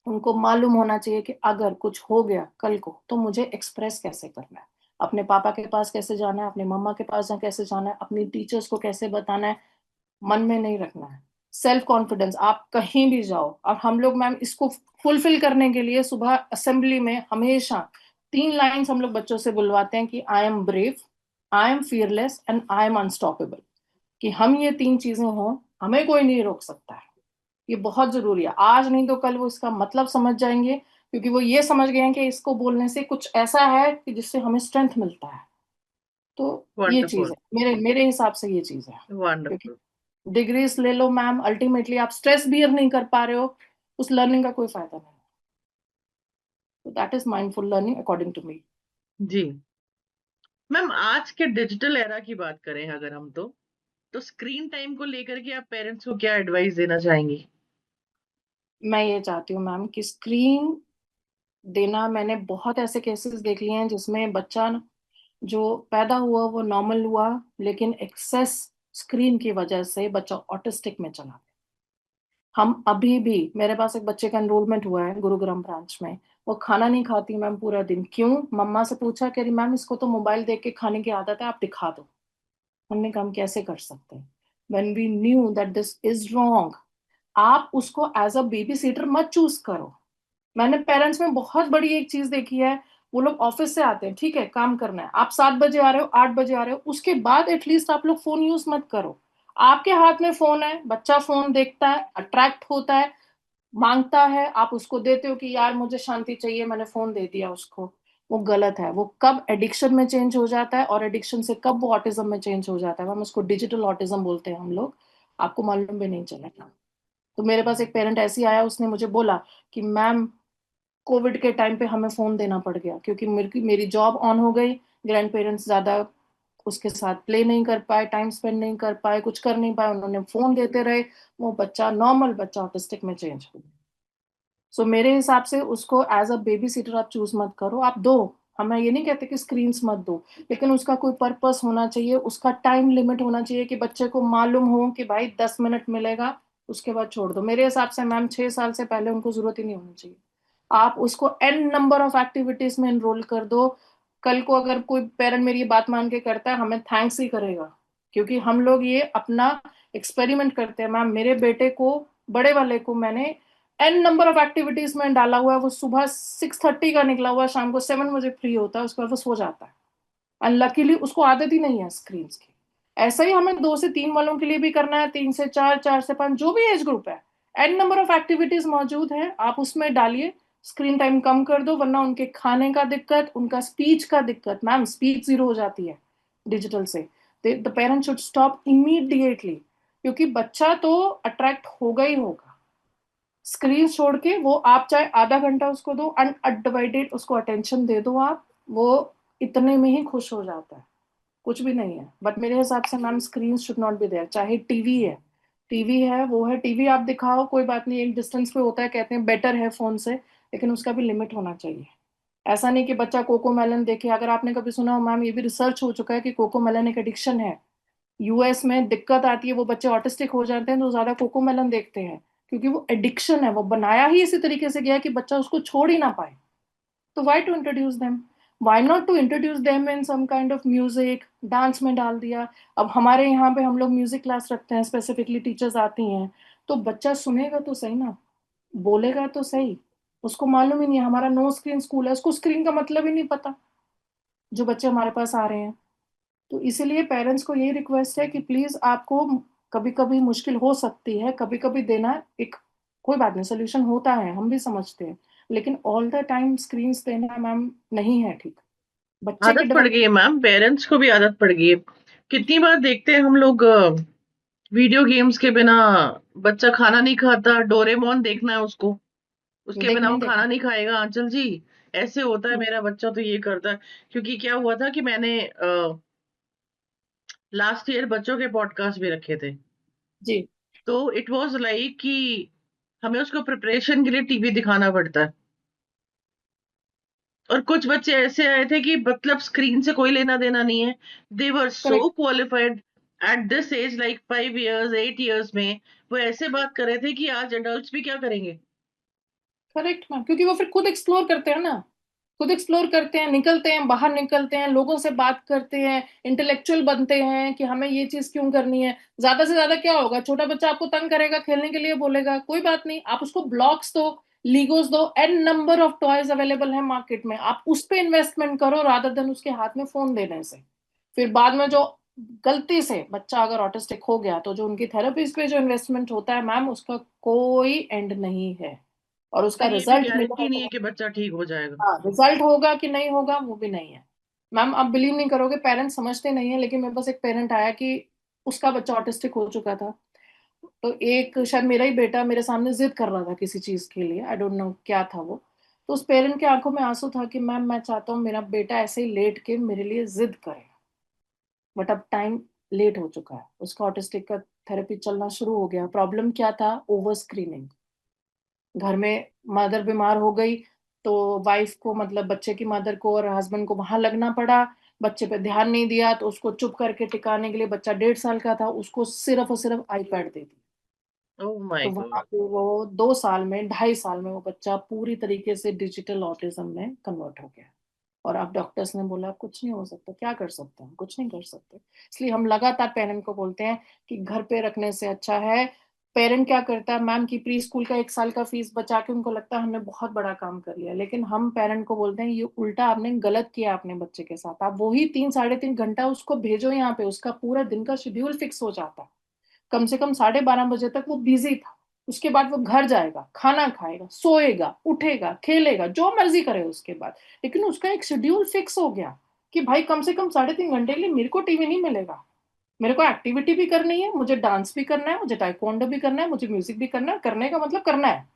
B: उनको मालूम होना चाहिए कि अगर कुछ हो गया कल को तो मुझे एक्सप्रेस कैसे करना है, अपने पापा के पास कैसे जाना है, अपने मम्मा के पास कैसे जाना है, अपनी टीचर्स को कैसे बताना है। मन में नहीं रखना है। सेल्फ कॉन्फिडेंस, आप कहीं भी जाओ। और हम लोग मैम इसको फुलफिल करने के लिए सुबह असेंबली में हमेशा 3 लाइंस हम लोग बच्चों से बुलवाते हैं कि I am brave, I am fearless and I am unstoppable. कि हम ये 3 चीजें हों, हमें कोई नहीं रोक सकता है। ये बहुत जरूरी है। आज नहीं तो कल वो इसका मतलब समझ जाएंगे, क्योंकि वो ये समझ गए हैं कि इसको बोलने से कुछ ऐसा है कि जिससे हमें स्ट्रेंथ मिलता है। तो ये चीज
A: वंडरफुल।
B: है, मेरे मेरे हिसाब से ये चीज है। क्योंकि
A: वंडरफुल।
B: डिग्रीज ले लो मैम, अल्टीमेटली आप स्ट्रेस बियर नहीं कर पा रहे हो, उस लर्निंग का कोई फायदा नहीं। तो that is mindful learning according to me.
A: जी। मैम, आज के डिजिटल एरा की बात करें अगर हम तो स्क्रीन टाइम को लेकर के आप पेरेंट्स को क्या एडवाइस देना चाहेंगी?
B: मैं ये चाहती हूँ मैम कि स्क्रीन देना, मैंने बहुत ऐसे केसेस देख लिए हैं जिसमें बच्चा जो पैदा हुआ वो नॉर्मल हुआ, लेकिन एक्सेस स्क्रीन की वजह से बच्चा ऑटिस्टिक में चला गया। हम अभी भी, मेरे पास एक बच्चे का एनरोलमेंट हुआ है गुरुग्राम ब्रांच में। वो खाना नहीं खाती मैम पूरा दिन। क्यों? मम्मा से पूछा, कह रही मैम इसको तो मोबाइल देख के खाने की आदत है, आप दिखा दो। हमने कहा हम कैसे कर सकते हैं, when we knew that this is wrong. आप उसको एज अ बेबी सीटर मत चूज करो। मैंने पेरेंट्स में बहुत बड़ी एक चीज देखी है। वो लोग ऑफिस से आते हैं, ठीक है काम करना है, आप 7 बजे आ रहे हो, 8 बजे आ रहे हो, उसके बाद एटलीस्ट आप लोग फोन यूज मत करो। आपके हाथ में फोन है, बच्चा फोन देखता है, अट्रैक्ट होता है, मांगता है, आप उसको देते हो कि यार मुझे शांति चाहिए, मैंने फोन दे दिया उसको। वो गलत है। वो कब एडिक्शन में चेंज हो जाता है और एडिक्शन से कब वो ऑटिज्म में चेंज हो जाता है, हम उसको डिजिटल ऑटिज्म बोलते हैं हम लोग। आपको मालूम भी नहीं चलेगा। तो मेरे पास एक पेरेंट ऐसी आया, उसने मुझे बोला कि मैम कोविड के टाइम पे हमें फोन देना पड़ गया क्योंकि मेरी जॉब ऑन हो गई। ग्रैंड पेरेंट्स ज्यादा उसके साथ प्ले नहीं कर पाए, टाइम स्पेंड नहीं कर पाए, कुछ कर नहीं पाए, उन्होंने फोन देते रहे। वो बच्चा, नॉर्मल बच्चा, ऑटिस्टिक में चेंज हो गया। सो मेरे हिसाब से उसको एज अ बेबी सीटर आप चूज मत करो। आप दो, हमें ये नहीं कहते कि स्क्रीन्स मत दो, लेकिन उसका कोई पर्पस होना चाहिए, उसका टाइम लिमिट होना चाहिए कि बच्चे को मालूम हो कि भाई 10 मिनट मिलेगा, उसके बाद छोड़ दो। मेरे हिसाब से मैम 6 साल से पहले उनको जरूरत ही नहीं होनी चाहिए। आप उसको एन नंबर ऑफ एक्टिविटीज में एनरोल कर दो। कल को अगर कोई पेरेंट मेरी बात मान के करता है, हमें थैंक्स ही करेगा। क्योंकि हम लोग ये अपना एक्सपेरिमेंट करते हैं मैम। मेरे बेटे को, बड़े वाले को, मैंने एन नंबर ऑफ एक्टिविटीज में डाला हुआ है। वो सुबह 6:30 का निकला हुआ, शाम को 7 बजे फ्री होता है, उसके बाद वो सो जाता है। एंड लकीली उसको आदत ही नहीं है स्क्रीन की। ऐसा ही हमें 2 से 3 वालों के लिए भी करना है, 3 से 4, 4 से 5, जो भी एज ग्रुप है। एन नंबर ऑफ एक्टिविटीज मौजूद है, आप उसमें डालिए। स्क्रीन टाइम कम कर दो, वरना उनके खाने का दिक्कत, उनका स्पीच का दिक्कत, मैम स्पीच जीरो हो जाती है डिजिटल से। The parent should stop immediately, क्योंकि बच्चा तो अट्रैक्ट होगा ही होगा। स्क्रीन छोड़ के वो, आप चाहे आधा घंटा उसको दो, अनडिवाइडेड उसको अटेंशन दे दो आप, वो इतने में ही खुश हो जाता है। कुछ भी नहीं है। बट मेरे हिसाब से ma'am screen should not be there. चाहे टीवी है, टीवी है वो है, टीवी आप दिखाओ कोई बात नहीं, एक डिस्टेंस पे होता है, कहते हैं बेटर है फोन से, लेकिन उसका भी लिमिट होना चाहिए। ऐसा नहीं कि बच्चा कोको मेलन देखे। अगर आपने कभी सुना हो मैम, ये भी रिसर्च हो चुका है कि कोको मेलन एक एडिक्शन है। यूएस में दिक्कत आती है, वो बच्चे ऑटिस्टिक हो जाते हैं तो ज्यादा कोको मेलन देखते हैं, क्योंकि वो एडिक्शन है, वो बनाया ही इसी तरीके से गया है कि बच्चा उसको छोड़ ही ना पाए। तो why to introduce them, why not to introduce them in some kind of music, dance में डाल दिया। अब हमारे यहाँ पे हम लोग म्यूजिक क्लास रखते हैं, स्पेसिफिकली टीचर्स आती हैं, तो बच्चा सुनेगा तो सही ना, बोलेगा तो सही। उसको मालूम ही नहीं है, हमारा नो स्क्रीन स्कूल है, उसको स्क्रीन का मतलब ही नहीं पता, जो बच्चे हमारे पास आ रहे हैं। तो इसीलिए पेरेंट्स को यही रिक्वेस्ट है कि प्लीज, आपको कभी कभी मुश्किल हो सकती है, कभी कभी देना एक, कोई बात नहीं, सोल्यूशन होता है, हम भी समझते हैं, लेकिन ऑल द टाइम स्क्रीन्स देना मैम नहीं है ठीक। बच्चे की
A: आदत पड़
B: डेवलप।
A: गई है मैम, पेरेंट्स को भी आदत पड़ गई है। कितनी बार देखते हैं हम लोग वीडियो गेम्स के बिना बच्चा खाना नहीं खाता, डोरेमोन देखना है उसको, उसके बिना
B: देखने
A: वो खाना
B: देखने।
A: नहीं खाएगा आंचल जी। ऐसे होता है, मेरा बच्चा तो ये करता है। क्योंकि क्या हुआ था कि मैंने लास्ट ईयर बच्चों के पॉडकास्ट भी रखे थे।
B: जी।
A: तो इट वाज लाइक कि हमें उसको प्रिपरेशन के लिए टीवी दिखाना पड़ता है। और कुछ बच्चे ऐसे आए थे कि मतलब स्क्रीन से कोई लेना देना नहीं है। They were so
B: correct.
A: Qualified at this age, like 5 years 8 years में। वो ऐसे बात कर रहे थे कि आज एडल्ट्स भी क्या करेंगे।
B: करेक्ट मैम, क्योंकि वो फिर खुद एक्सप्लोर करते हैं ना, खुद एक्सप्लोर करते हैं, निकलते हैं बाहर, निकलते हैं, लोगों से बात करते हैं, इंटेलेक्चुअल बनते हैं कि हमें ये चीज क्यों करनी है। ज्यादा से ज्यादा क्या होगा, छोटा बच्चा आपको तंग करेगा, खेलने के लिए बोलेगा, कोई बात नहीं, आप उसको ब्लॉक्स दो, लीगोस दो, an number of toys available है मार्केट में, आप उस पे इन्वेस्टमेंट करो रादर देन उसके हाथ में फोन देने से। फिर बाद में जो गलती से बच्चा अगर ऑटिस्टिक हो गया, तो जो उनकी थेरेपीज पे जो इन्वेस्टमेंट होता है मैम, उसका कोई एंड नहीं है, और उसका
A: और ये भी
B: रिजल्ट मिलेगा
A: गारंटी नहीं है
B: तो,
A: कि बच्चा ठीक हो जाएगा।
B: हाँ, रिजल्ट होगा कि नहीं होगा वो भी नहीं है। मैम आप बिलीव नहीं करोगे, पेरेंट्स समझते नहीं है, लेकिन मेरे पास एक पेरेंट आया कि उसका बच्चा ऑटिस्टिक हो चुका था। तो एक शायद मेरा ही बेटा मेरे सामने जिद कर रहा था किसी चीज के लिए, आई डोंट नो क्या था वो। तो उस पेरेंट के आंखों में आंसू था कि मैम मैं चाहता हूँ मेरा बेटा ऐसे ही लेट के मेरे लिए जिद करे, बट अब टाइम लेट हो चुका है, उसका ऑटिस्टिक का थेरेपी चलना शुरू हो गया। प्रॉब्लम क्या था, ओवर स्क्रीनिंग। घर में मदर बीमार हो गई, तो वाइफ को, मतलब बच्चे की मदर को और हस्बैंड को वहां लगना पड़ा। बच्चे पे ध्यान नहीं दिया, तो उसको चुप करके टिकाने के लिए, बच्चा 1.5 साल का था, उसको सिर्फ और सिर्फ iPad they the.
A: Oh my
B: तो वहां
A: गॉड।
B: पे वो 2 साल में, 2.5 साल में वो बच्चा पूरी तरीके से डिजिटल ऑटिज्म में कन्वर्ट हो गया। और अब डॉक्टर्स ने बोला अब कुछ नहीं हो सकता, क्या कर सकते हैं, कुछ नहीं कर सकते। इसलिए हम लगातार पेरेंट को बोलते हैं कि घर पे रखने से अच्छा है। पेरेंट क्या करता है मैम, की प्री स्कूल का 1 साल का फीस बचा के उनको लगता है हमने बहुत बड़ा काम कर लिया, लेकिन हम पेरेंट को बोलते हैं ये उल्टा आपने गलत किया अपने बच्चे के साथ। आप वही 3 साढ़े 3 घंटा उसको भेजो यहाँ पे, उसका पूरा दिन का शेड्यूल फिक्स हो जाता है। कम से कम 12:30 बजे तक वो बिजी था, उसके बाद वो घर जाएगा, खाना खाएगा, सोएगा, उठेगा, खेलेगा, जो मर्जी करे उसके बाद, लेकिन उसका एक शेड्यूल फिक्स हो गया कि भाई कम से कम 3.5 घंटे के लिए मेरे को टीवी नहीं मिलेगा, मेरे को एक्टिविटी भी करनी है, मुझे डांस भी करना है, मुझे टाइकोंडो भी करना है, मुझे म्यूजिक भी करना है, करने का मतलब करना है।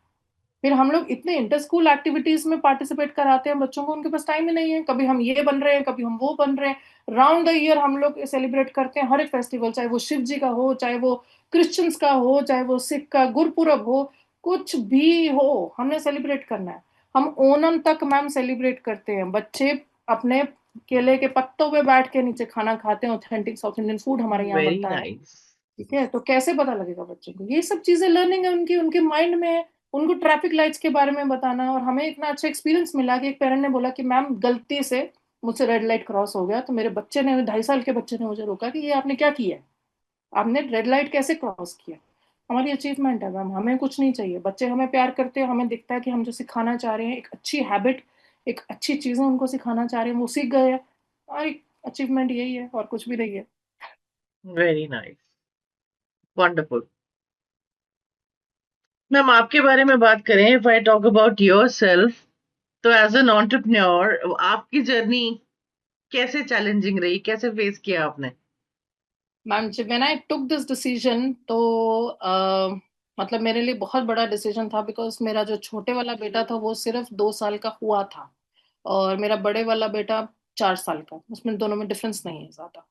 B: फिर हम लोग इतने इंटर स्कूल एक्टिविटीज में पार्टिसिपेट कराते हैं बच्चों को, उनके पास टाइम ही नहीं है, कभी हम ये बन रहे हैं, कभी हम वो बन रहे हैं। राउंड द ईयर हम लोग सेलिब्रेट करते हैं हर एक फेस्टिवल, चाहे वो शिव जी का हो, चाहे वो क्रिश्चियंस का हो, चाहे वो सिख का गुरपुरब हो, कुछ भी हो, हमने सेलिब्रेट करना है। हम ओनम तक मैम सेलिब्रेट करते हैं, बच्चे अपने केले के पत्तों पे बैठ के नीचे खाना खाते हैं, ऑथेंटिक साउथ इंडियन फूड हमारे यहाँ
A: वेरी
B: बनता है।
A: नाइस।
B: ठीक है, तो कैसे पता लगेगा बच्चों को, ये सब चीजें लर्निंग है उनकी, उनके माइंड में है। उनको ट्रैफिक लाइट्स के बारे में बताना, और हमें इतना अच्छा एक्सपीरियंस मिला कि एक पेरेंट ने बोला कि मैम गलती से मुझसे रेड लाइट क्रॉस हो गया, तो मेरे बच्चे ने, 2.5 साल के बच्चे ने मुझे रोका कि ये आपने क्या किया है, आपने रेड लाइट कैसे क्रॉस किया। हमारी अचीवमेंट है मैम, हमें कुछ नहीं चाहिए, बच्चे हमें प्यार करते हैं, हमें दिखता है कि हम जो सिखाना चाह रहे हैं एक अच्छी हैबिट, एक अच्छी चीजें उनको सिखाना चाह रहे हैं, वो सीख गए हैं। हमारी अचीवमेंट यही है, और कुछ भी नहीं है।
A: Very nice. वंडरफुल। मैम आपके बारे में बात करें, if I talk about your self, तो एज एन एंटरप्रेन्योर आपकी जर्नी कैसे चैलेंजिंग रही, कैसे फेस किया आपने।
B: मैम जब when I took this decision, तो मतलब मेरे लिए बहुत बड़ा डिसीजन था, बिकॉज मेरा जो छोटे वाला बेटा था वो सिर्फ 2 साल का हुआ था, और मेरा बड़े वाला बेटा 4 साल का, उसमें दोनों में डिफरेंस नहीं है ज्यादा।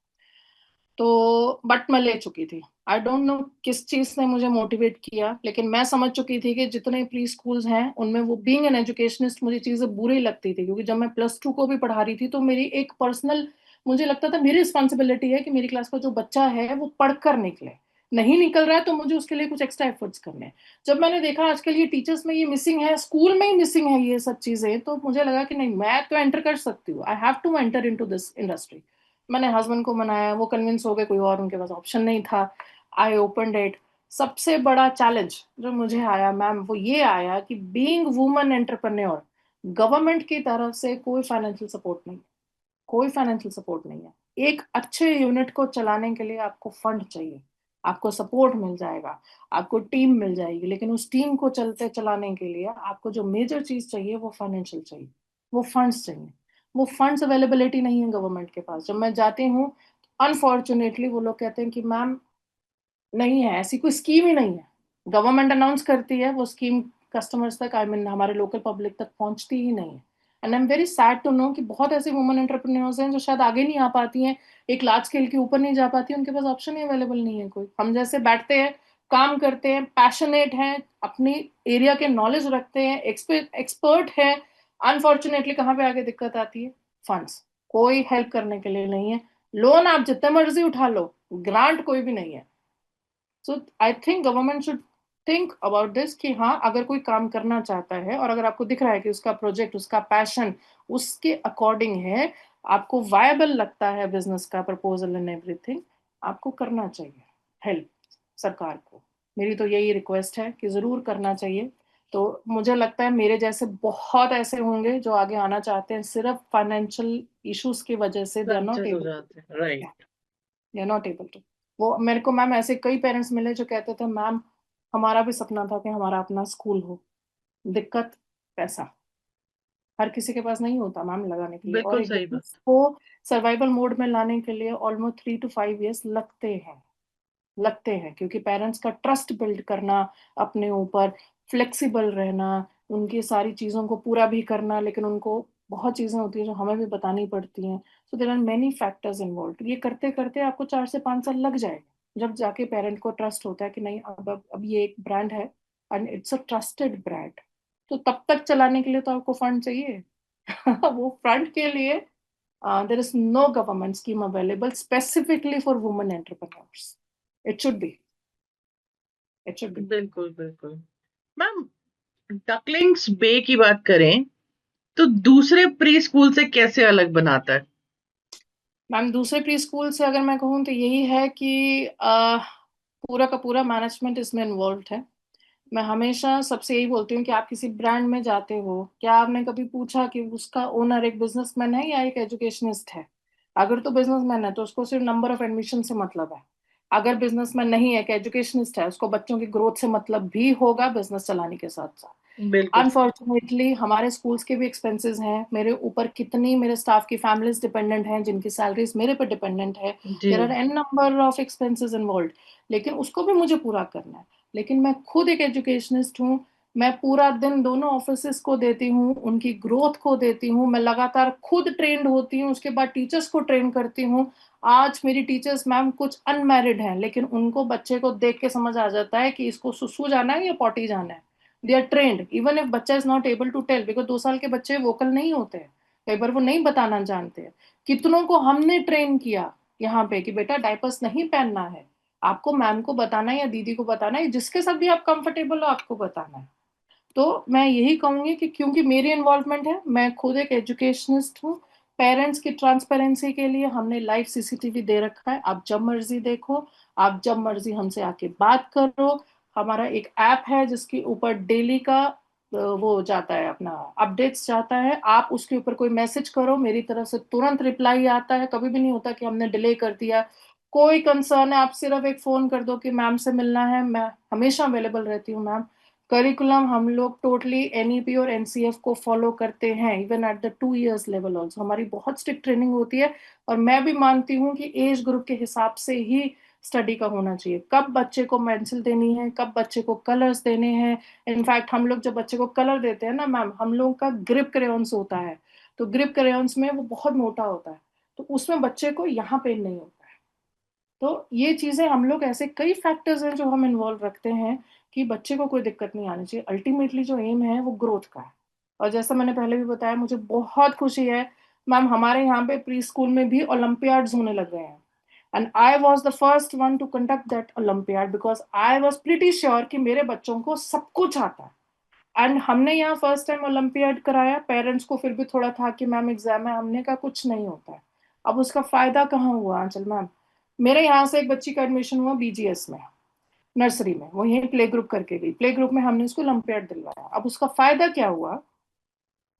B: तो बट मैं ले चुकी थी, आई डोंट नो किस चीज ने मुझे मोटिवेट किया, लेकिन मैं समझ चुकी थी कि जितने प्री स्कूल्स हैं उनमें वो बीइंग एन एजुकेशनिस्ट मुझे चीजें बुरी लगती थी, क्योंकि जब मैं +2 को भी पढ़ा रही थी तो मेरी एक पर्सनल, मुझे लगता था मेरी रिस्पॉन्सिबिलिटी है कि मेरी क्लास का जो बच्चा है वो पढ़कर निकले। नहीं निकल रहा है तो मुझे उसके लिए कुछ एक्स्ट्रा एफर्ट्स करने हैं। जब मैंने देखा आजकल ये टीचर्स में ये मिसिंग है, स्कूल में ही मिसिंग है ये सब चीजें, तो मुझे लगा कि नहीं, मैं तो एंटर कर सकती हूँ, I have to enter into this industry. मैंने हस्बैंड को मनाया, वो कन्विंस हो गए, कोई और उनके पास ऑप्शन नहीं था। I opened it. सबसे बड़ा चैलेंज जो मुझे आया मैम, वो ये आया कि बीइंग वुमन एंटरप्रेन्योर, गवर्नमेंट की तरफ से कोई फाइनेंशियल सपोर्ट नहीं, कोई फाइनेंशियल सपोर्ट नहीं है। एक अच्छे यूनिट को चलाने के लिए आपको फंड चाहिए, आपको सपोर्ट मिल जाएगा, आपको टीम मिल जाएगी, लेकिन उस टीम को चलते चलाने के लिए आपको जो मेजर चीज चाहिए वो फाइनेंशियल चाहिए, वो फंड्स चाहिए। वो फंड्स अवेलेबिलिटी नहीं है गवर्नमेंट के पास। जब मैं जाती हूँ, अनफॉर्चुनेटली वो लोग कहते हैं कि मैम नहीं है, ऐसी कोई स्कीम ही नहीं है। गवर्नमेंट अनाउंस करती है, वो स्कीम कस्टमर्स तक, आई मीन हमारे लोकल पब्लिक तक पहुंचती ही नहीं है। And I am very sad to know कि बहुत ऐसे वुमन एंटरप्रेन्योर्स हैं जो शायद आगे नहीं आ पाती हैं, एक लार्ज स्केल के ऊपर नहीं जा पाती, उनके पास ऑप्शन ही अवेलेबल नहीं है कोई। हम जैसे बैठते हैं, काम करते हैं, पैशनेट हैं, अपनी एरिया के नॉलेज रखते हैं, एक्सपर्ट है, अनफॉर्चुनेटली कहाँ पे आगे दिक्कत आती है? फंड्स। कोई हेल्प करने के लिए नहीं है। लोन आप जितना मर्जी उठा लो, ग्रांट कोई भी नहीं है। So I think government should think about this कि हाँ, अगर कोई काम करना चाहता है और अगर आपको दिख रहा है कि उसका प्रोजेक्ट, उसका पैशन उसके अकॉर्डिंग है, आपको वायबल लगता है बिजनेस का प्रपोजल एंड एवरीथिंग, आपको करना चाहिए हेल्प सरकार को। मेरी तो यही रिक्वेस्ट है कि जरूर करना चाहिए। तो मुझे लगता है मेरे जैसे बहुत ऐसे होंगे जो आगे आना चाहते हैं, सिर्फ फाइनेंशियल इश्यूज की वजह से दे आर नॉट
A: कंफ्यूज हो
B: एबल,
A: जाते हैं, right.
B: They are not able to. वो मेरे को मैम ऐसे कई पेरेंट्स मिले जो कहते थे मैम हमारा भी सपना था कि हमारा अपना स्कूल हो, दिक्कत पैसा, हर किसी के पास नहीं होता मैम लगाने के लिए, और
A: बिल्कुल
B: एक
A: सही
B: बिजनेस
A: बात।
B: को सर्वाइवल मोड में लाने के लिए ऑलमोस्ट 3 to 5 years लगते हैं, लगते हैं, क्योंकि पेरेंट्स का ट्रस्ट बिल्ड करना अपने ऊपर, फ्लेक्सिबल रहना, उनकी सारी चीज़ों को पूरा भी करना, लेकिन उनको बहुत चीज़ें होती हैं जो हमें भी बतानी पड़ती हैं। So there are many factors involved. ये करते करते आपको 4 से 5 साल लग जाएगा, जब जाके पेरेंट को ट्रस्ट होता है कि नहीं, अब ये एक ब्रांड है and it's a trusted brand. तो तब तक चलाने के लिए तो आपको फंड चाहिए। वो फंड के लिए there is no government scheme available specifically for women entrepreneurs. It should be, it should be.
A: बिल्कुल बिल्कुल। मैम, डकलिंग्स बे की बात करें तो दूसरे प्री स्कूल से कैसे अलग बनाता है?
B: मैम दूसरे प्री स्कूल से अगर मैं कहूँ तो यही है कि पूरा का पूरा मैनेजमेंट इसमें इन्वॉल्व है। मैं हमेशा सबसे यही बोलती हूँ कि आप किसी ब्रांड में जाते हो, क्या आपने कभी पूछा कि उसका ओनर एक बिजनेसमैन है या एक एजुकेशनिस्ट है? अगर तो बिजनेसमैन है तो उसको सिर्फ नंबर ऑफ एडमिशन से मतलब है। अगर बिजनेसमैन नहीं है, कि एजुकेशनिस्ट है, उसको बच्चों की ग्रोथ से मतलब भी होगा बिजनेस चलाने के साथ साथ।
A: बिल्कुल।
B: अनफॉर्चुनेटली हमारे स्कूल्स के भी एक्सपेंसेस हैं, मेरे ऊपर कितनी मेरे स्टाफ की फैमिलीज डिपेंडेंट हैं जिनकी सैलरीज मेरे पे डिपेंडेंट है।
A: जी।
B: There are an number of expenses involved, लेकिन उसको भी मुझे पूरा करना है। लेकिन मैं खुद एक एजुकेशनिस्ट हूँ, मैं पूरा दिन दोनों ऑफिसेस को देती हूँ, उनकी ग्रोथ को देती हूँ, मैं लगातार खुद ट्रेंड होती हूँ, उसके बाद टीचर्स को ट्रेन करती हूँ। आज मेरी टीचर्स मैम कुछ अनमैरिड हैं, लेकिन उनको बच्चे को देख के समझ आ जाता है कि इसको सुसु जाना है या पॉटी जाना है। They are trained even if बच्चा is not able to tell, because 2 साल के बच्चे वोकल नहीं होते हैं, कई बार वो नहीं बताना जानते हैं। कितनों को हमने ट्रेन किया यहाँ पे कि बेटा डायपर्स नहीं पहनना है, आपको मैम को बताना है या दीदी को बताना है, जिसके साथ भी आप कंफर्टेबल हो आपको बताना है। तो मैं यही कहूंगी कि क्योंकि मेरी इन्वॉल्वमेंट है, मैं खुद एक एजुकेशनिस्ट हूँ, पेरेंट्स की ट्रांसपेरेंसी के लिए हमने लाइव सीसीटीवी दे रखा है, आप जब मर्जी देखो, आप जब मर्जी हमसे आके बात करो। हमारा एक ऐप है जिसके ऊपर डेली का वो जाता है, अपना अपडेट्स जाता है, आप उसके ऊपर कोई मैसेज करो, मेरी तरफ से तुरंत रिप्लाई आता है, कभी भी नहीं होता कि हमने डिले कर दिया। कोई कंसर्न है, आप सिर्फ एक फोन कर दो कि मैम से मिलना है, मैं हमेशा अवेलेबल रहती हूँ मैम। करिकुलम हम लोग टोटली एनईपी और एनसीएफ को फॉलो करते हैं, even at the 2 years level also हमारी बहुत स्ट्रिक्ट ट्रेनिंग होती है। और मैं भी मानती हूँ कि एज ग्रुप के हिसाब से ही स्टडी का होना चाहिए, कब बच्चे को पेंसिल देनी है, कब बच्चे को कलर्स देने हैं। इनफैक्ट हम लोग जब बच्चे को कलर देते हैं ना मैम, हम लोग का ग्रिप क्रेयॉन्स होता है, तो ग्रिप क्रेयॉन्स में वो बहुत मोटा होता है, तो उसमें बच्चे को यहाँ पेन नहीं होता है। तो ये चीजें हम लोग, ऐसे कई फैक्टर्स हैं जो हम इन्वॉल्व रखते हैं कि बच्चे को कोई दिक्कत नहीं आनी चाहिए। अल्टीमेटली जो एम है वो ग्रोथ का है। और जैसा मैंने पहले भी बताया, मुझे बहुत खुशी है मैम, हमारे यहाँ पे प्री स्कूल में भी ओलंपियाड्स होने लग गए हैं। And I was the first one to conduct that Olympiad because I was pretty sure कि मेरे बच्चों को सब कुछ आता है। एंड हमने यहाँ फर्स्ट टाइम ओलंपियाड कराया, पेरेंट्स को फिर भी थोड़ा था कि मैम एग्जाम है, हमने कहा कुछ नहीं होता है। अब उसका फायदा कहाँ हुआ आंचल मैम? मेरे यहाँ से एक बच्ची का एडमिशन हुआ बीजीएस में, नर्सरी में, वो यही प्ले ग्रुप करके गई, प्ले ग्रुप में हमने उसको ओलंपियाड दिलवाया। अब उसका फायदा क्या हुआ,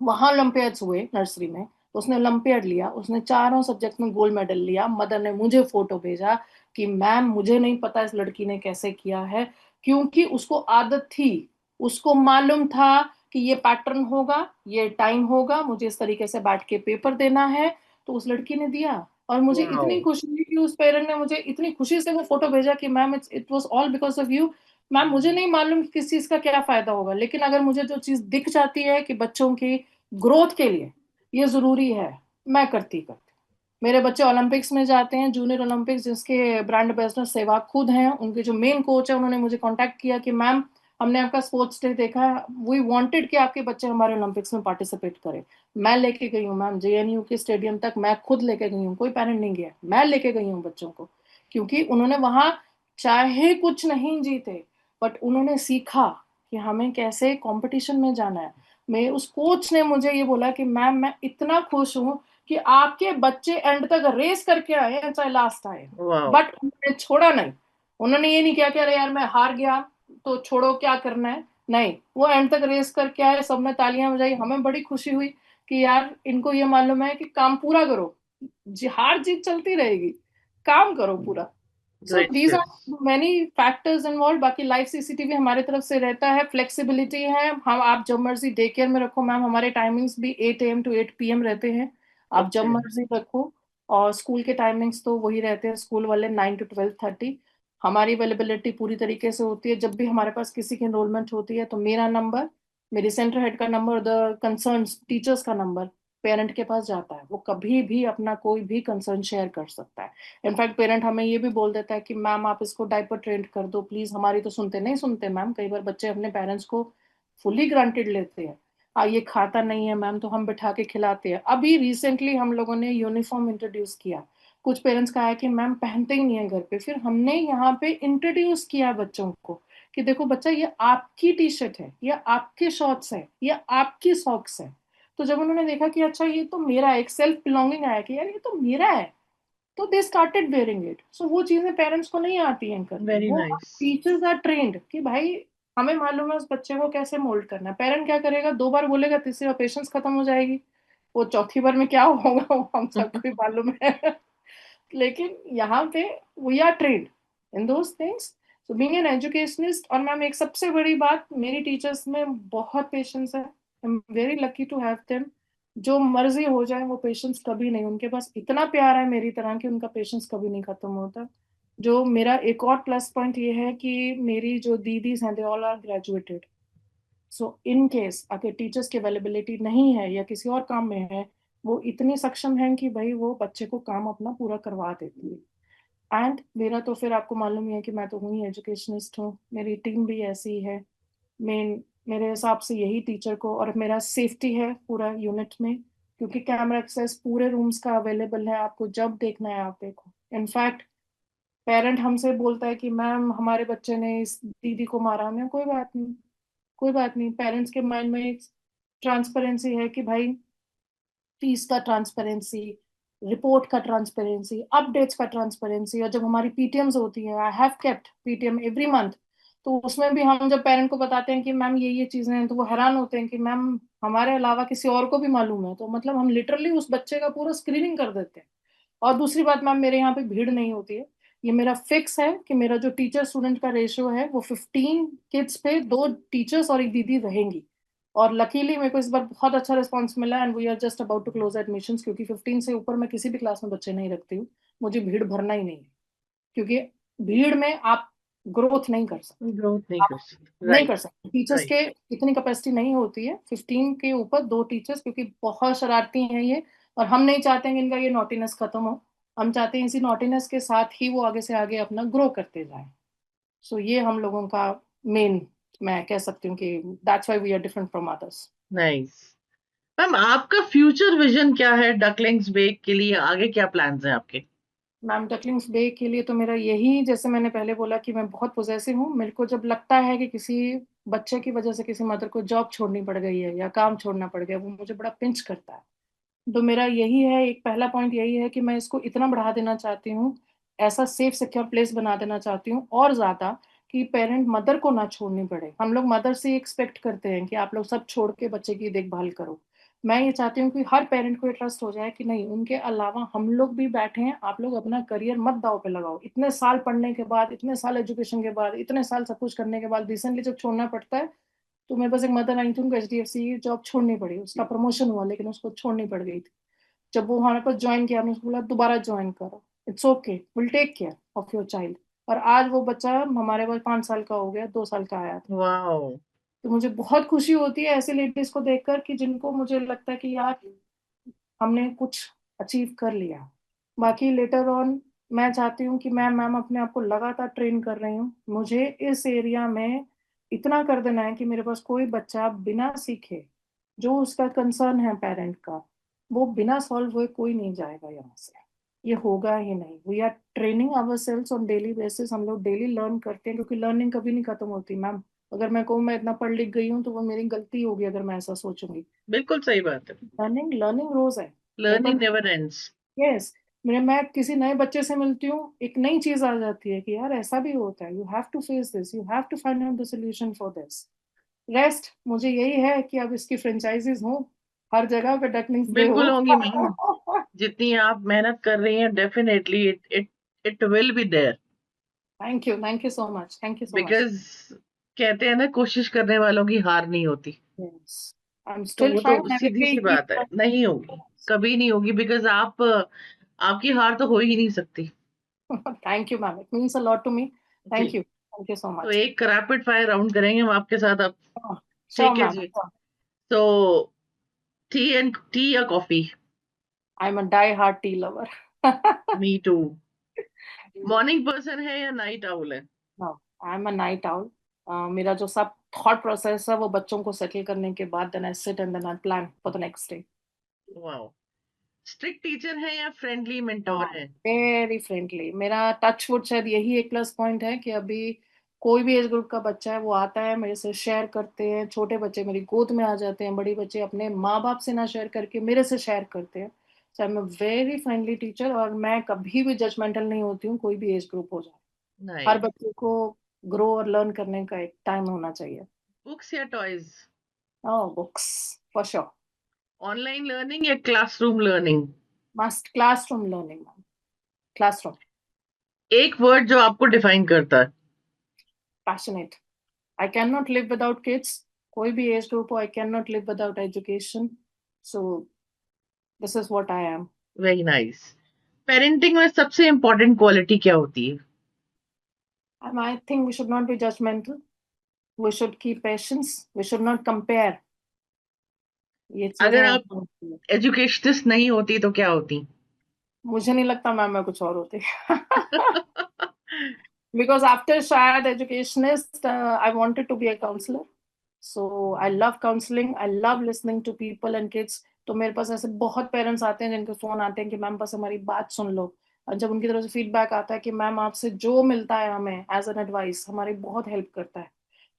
B: वहां ओलंपियाड्स हुए नर्सरी में, तो उसने ओलंपियाड लिया, उसने चारों सब्जेक्ट में गोल्ड मेडल लिया। मदर ने मुझे फोटो भेजा कि मैम मुझे नहीं पता इस लड़की ने कैसे किया है, क्योंकि उसको आदत थी, उसको मालूम था कि ये पैटर्न होगा, ये टाइम होगा, मुझे इस तरीके से बैठ के पेपर देना है। तो उस लड़की ने दिया, और मुझे इतनी
A: वाओ,
B: खुशी हुई कि उस पेरेंट ने मुझे इतनी खुशी से वो फोटो भेजा कि ma'am it was all because of you. Ma'am मुझे नहीं मालूम कि किस चीज का क्या फायदा होगा, लेकिन अगर मुझे जो चीज दिख जाती है कि बच्चों की ग्रोथ के लिए ये जरूरी है, मैं करती मेरे बच्चे ओलंपिक्स में जाते हैं, जूनियर ओलंपिक्स, जिसके ब्रांड एम्बेसडर सहवाग खुद हैं, उनके जो मेन कोच है उन्होंने मुझे कांटेक्ट किया कि मैम हमने आपका स्पोर्ट्स डे देखा है, वी वांटेड कि आपके बच्चे हमारे ओलंपिक्स में पार्टिसिपेट करें। मैं लेके गई हूँ मैम जेएनयू के स्टेडियम तक, मैं खुद लेके गई हूँ, कोई पेरेंट नहीं गया, मैं लेके गई हूँ बच्चों को, क्योंकि उन्होंने वहां चाहे कुछ नहीं जीते, बट उन्होंने सीखा कि हमें कैसे कंपटीशन में जाना है। मैं उस कोच ने मुझे ये बोला कि मैम मैं इतना खुश हूँ कि आपके बच्चे एंड तक रेस करके आए हैं, चाहे लास्ट आए,
A: वाओ,
B: बट उन्होंने छोड़ा नहीं। उन्होंने ये नहीं किया कि अरे यार मैं हार गया तो छोड़ो क्या करना है, नहीं, वो एंड तक रेस करके आए, सबने तालियां बजाई, हमें बड़ी खुशी हुई कि यार इनको ये मालूम है कि काम पूरा करो, हार जीत चलती रहेगी, काम करो पूरा। So
A: great
B: these are
A: steps.
B: Many factors involve. बाकी लाइव सीसीटीवी हमारे तरफ से रहता है, फ्लेक्सिबिलिटी है, हम आप जब मर्जी डे केयर में रखो मैम, हमारे टाइमिंग्स भी 8 AM to 8 PM रहते हैं, आप जब
A: ओके,
B: मर्जी रखो। और स्कूल के टाइमिंग्स तो वही रहते हैं, स्कूल वाले 9 to 12:30। हमारी अवेलेबिलिटी पूरी तरीके से होती है, जब भी हमारे पास किसी की एनरोलमेंट होती है तो मेरा नंबर, मेरी सेंटर हेड का नंबर, द कंसर्न टीचर्स का नंबर पेरेंट के पास जाता है, वो कभी भी अपना कोई भी कंसर्न शेयर कर सकता है। इनफैक्ट पेरेंट हमें ये भी बोल देता है कि मैम आप इसको डायपर ट्रेंड कर दो प्लीज, हमारी तो सुनते नहीं सुनते मैम, कई बार बच्चे अपने पेरेंट्स को फुली ग्रांटेड लेते हैं। ये खाता नहीं है मैम तो हम बिठा के खिलाते हैं। अभी रिसेंटली हम लोगों ने यूनिफॉर्म इंट्रोड्यूस किया, कुछ पेरेंट्स का है कि मैम पहनते ही नहीं है घर पे, फिर हमने यहाँ पे इंट्रोड्यूस किया बच्चों को कि देखो बच्चा ये आपकी टी शर्ट है, ये आपके शॉर्ट्स है, ये आपकी सॉक्स है। तो जब उन्होंने देखा कि अच्छा ये तो मेरा है, एक सेल्फ बिलोंगिंग आया कि यार ये तो मेरा है, तो दे स्टार्टेड वेयरिंग इट। सो वो चीजें पेरेंट्स को नहीं आती हैं करनी,
A: वेरी
B: वो
A: नाइस।
B: टीचर्स आर ट्रेंड कि भाई हमें मालूम है उस बच्चे को कैसे मोल्ड करना है। पेरेंट क्या करेगा, 2 बार बोलेगा, तीसरी बार पेशेंस खत्म हो जाएगी, वो चौथी बार में क्या होगा वो हम सबको ही मालूम है। लेकिन यहाँ पे we are trained in those things. So being an educationist, और मैम एक सबसे बड़ी बात, मेरी टीचर्स में बहुत पेशेंस है, I am very lucky to have them. जो मर्जी हो जाए वो पेशेंस कभी नहीं, उनके पास इतना प्यार है मेरी तरह कि उनका पेशेंस कभी नहीं खत्म होता। जो मेरा एक और प्लस पॉइंट ये है कि मेरी जो दीदीज हैं they all are graduated. So in case अगर टीचर्स की अवेलेबिलिटी नहीं है या किसी और काम में है, वो इतनी सक्षम है कि भाई वो बच्चे को काम अपना पूरा करवा देती है। एंड मेरा तो फिर आपको मालूम ही है कि मैं तो हूँ ही एजुकेशनिस्ट हूँ, मेरी टीम भी ऐसी ही है। मेन मेरे हिसाब से यही टीचर को, और मेरा सेफ्टी है पूरा यूनिट में, क्योंकि कैमरा एक्सेस पूरे रूम्स का अवेलेबल है, आपको जब देखना है आप देखो। इनफैक्ट पेरेंट हमसे बोलता है कि मैम हमारे बच्चे ने इस दीदी को मारा, हमने कोई बात नहीं, कोई बात नहीं। पेरेंट्स के माइंड में एक ट्रांसपेरेंसी है कि भाई फीस का ट्रांसपेरेंसी, रिपोर्ट का ट्रांसपेरेंसी, अपडेट्स का ट्रांसपेरेंसी। और जब हमारी पीटीएम्स होती है, I have kept PTM every month, तो उसमें भी हम जब पेरेंट को बताते हैं कि मैम ये चीजें हैं, तो वो हैरान होते हैं कि मैम हमारे अलावा किसी और को भी मालूम है, तो मतलब हम लिटरली उस बच्चे का पूरा स्क्रीनिंग कर देते हैं। और दूसरी बात मैम, मेरे यहाँ पे भीड़ नहीं होती है, ये मेरा फिक्स है कि मेरा जो टीचर स्टूडेंट का रेशियो है वो 15 किड्स पे 2 टीचर्स और एक दीदी रहेंगी। और लकीली मेरे को इस बार बहुत अच्छा रिस्पांस मिला, and we are just about to close admissions, क्योंकि 15 से ऊपर मैं किसी भी क्लास में बच्चे नहीं रखती हूँ, मुझे भीड़ भरना ही नहीं है। क्योंकि भीड़ में आप ग्रोथ नहीं कर सकते,
A: ग्रोथ नहीं
B: आप
A: कर सकते,
B: नहीं
A: राइट।
B: कर सकते, टीचर्स
A: राइट।
B: के इतनी कैपेसिटी नहीं होती है, 15 के ऊपर 2 टीचर्स, क्योंकि बहुत शरारती हैं ये, और हम नहीं चाहते हैं कि इनका ये नॉटीनेस खत्म हो, हम चाहते हैं इसी नॉटीनेस के साथ ही वो आगे से आगे अपना ग्रो करते जाएं। सो ये हम लोगों का मेन, मैं कह सकती हूँ कि that's why we are different from others.
A: Nice. Ma'am आपका फ्यूचर विजन क्या है डकलिंग्स बेक के लिए? आगे क्या प्लान्स हैं आपके?
B: मैम डकलिंग्स बे के लिए तो मेरा यही, जैसे मैंने पहले बोला कि मैं बहुत पोजेसिव हूँ। मेरे को जब लगता है कि किसी बच्चे की वजह से किसी मदर को जॉब छोड़नी पड़ गई है या काम छोड़ना पड़ गया, वो मुझे बड़ा पिंच करता है। तो मेरा यही है, एक पहला पॉइंट यही है कि मैं इसको इतना बढ़ा देना चाहती हूँ, ऐसा सेफ सिक्योर प्लेस बना देना चाहती हूँ और ज्यादा, कि पेरेंट मदर को ना छोड़नी पड़े। हम लोग मदर से एक्सपेक्ट करते हैं कि आप लोग सब छोड़ के बच्चे की देखभाल करो। मैं ये चाहती हूँ कि हर पेरेंट को ये ट्रस्ट हो जाए कि नहीं, उनके अलावा हम लोग भी बैठे हैं, आप लोग अपना करियर मत दाव पे लगाओ। इतने साल पढ़ने के बाद, इतने साल एजुकेशन के बाद, इतने साल सब कुछ करने के बाद रिसेंटली जब छोड़ना पड़ता है, तो मेरे पास एक मदर आई थी, उनको HDFC जॉब छोड़नी पड़ी। उसका प्रमोशन हुआ लेकिन उसको छोड़नी पड़ गई थी। जब वो हमारे पास ज्वाइन किया, हमने उसको बोला दोबारा ज्वाइन करो, it's okay, will take care of your child. और आज वो बच्चा हमारे पास 5 साल का हो गया, 2 साल का आया था।
A: वाओ।
B: तो मुझे बहुत खुशी होती है ऐसे लेडीज को देखकर कि जिनको मुझे लगता है कि यार हमने कुछ अचीव कर लिया। बाकी लेटर ऑन मैं चाहती हूँ कि मैम अपने आप को लगातार ट्रेन कर रही हूँ। मुझे इस एरिया में इतना कर देना है कि मेरे पास कोई बच्चा बिना सीखे, जो उसका कंसर्न है पेरेंट का, वो बिना सॉल्व हुए कोई नहीं जाएगा यहाँ से। ये होगा ही नहीं। We are training ourselves on daily basis. हम लोग डेली लर्न करते हैं, क्योंकि लर्निंग कभी नहीं खत्म होती मैम। अगर मैं कहूँ मैं इतना पढ़ लिख गई हूँ तो वो मेरी गलती होगी अगर मैं ऐसा सोचूंगी।
A: बिल्कुल सही बात है।
B: लर्निंग लर्निंग रोज है मेरे
A: लर्निंग
B: पास।
A: Never ends.
B: यस। मैं किसी नए बच्चे से मिलती हूँ, एक नई चीज आ जाती है कि यार ऐसा भी होता है। You have to face this, you have to find out the solution for this. Rest मुझे यही है कि अब इसकी फ्रेंचाइजीज हो, हर जगह पे डकलिंग्स डे
A: बिल्कुल
B: हो।
A: होंगी मैम। जितनी आप मेहनत कर रही हैं, definitely it it it will be there.
B: Thank you so much, thank you so much.
A: Because कहते हैं ना, कोशिश करने वालों की हार नहीं होती।
B: यस, आई एम
A: तो
B: स्टिल
A: वो तो
B: ट्राइंग
A: सीधी सी
B: एवरी
A: बात है, नहीं होगी। कभी नहीं होगी, बिकॉज आप आपकी हार तो हो ही नहीं सकती।
B: Thank you ma'am, it means a lot to me.
A: जी।
B: थैंक यू सो
A: तो
B: मच।
A: एक रैपिड फायर राउंड करेंगे हम आपके साथ अब।
B: श्योर
A: ठीक है
B: मैम।
A: जी। तो टी या coffee?
B: I am a die hard tea lover.
A: Me too. Morning person है या नाइट आउल है?
B: I am a night owl. मेरा जो सब थॉट प्रोसेस है वो बच्चों को सेटल करने के बाद then I sit and then I plan for the next day.
A: Wow. Strict teacher है या फ्रेंडली मेंटोर है?
B: Very friendly. मेरा टच वुड शायद यही एक प्लस पॉइंट है कि अभी कोई भी एज ग्रुप का बच्चा है वो आता है मेरे से शेयर करते हैं। छोटे बच्चे मेरी गोद में आ जाते हैं, बड़ी बच्चे अपने माँ बाप से ना शेयर करके मेरे से शेयर करते हैं। So I am very friendly teacher, और मैं कभी भी जजमेंटल नहीं होती हूँ, कोई भी एज ग्रुप हो जाए। हर
A: नाइस।
B: बच्चे को ग्रो और लर्न करने का एक टाइम होना चाहिए।
A: बुक्स या toys?
B: Oh books, for sure.
A: Online learning या classroom learning?
B: Must classroom learning ma'am, classroom.
A: एक वर्ड जो आपको डिफाइन करता है।
B: Passionate. I cannot live without kids. कोई भी एज ग्रुप हो, I cannot live without education. So this is what I am.
A: Very nice. Parenting में सबसे इम्पोर्टेंट क्वालिटी क्या होती है?
B: I think we should not be judgmental. We should keep patience. We should not compare. ये
A: अगर
B: चीजें
A: आप एजुकेशनिस्ट नहीं होती तो क्या होती?
B: मुझे नहीं लगता मैम मैं कुछ और होती। Because after शायद educationist, I wanted to be a counselor. So I love counseling. I love listening to people and kids. तो मेरे पास ऐसे बहुत पेरेंट्स आते हैं जिनके फोन आते हैं कि मैम बस हमारी बात सुन लो। और जब उनकी तरफ से फीडबैक आता है कि मैम आपसे जो मिलता है हमें एज एन एडवाइस हमारी बहुत हेल्प करता है।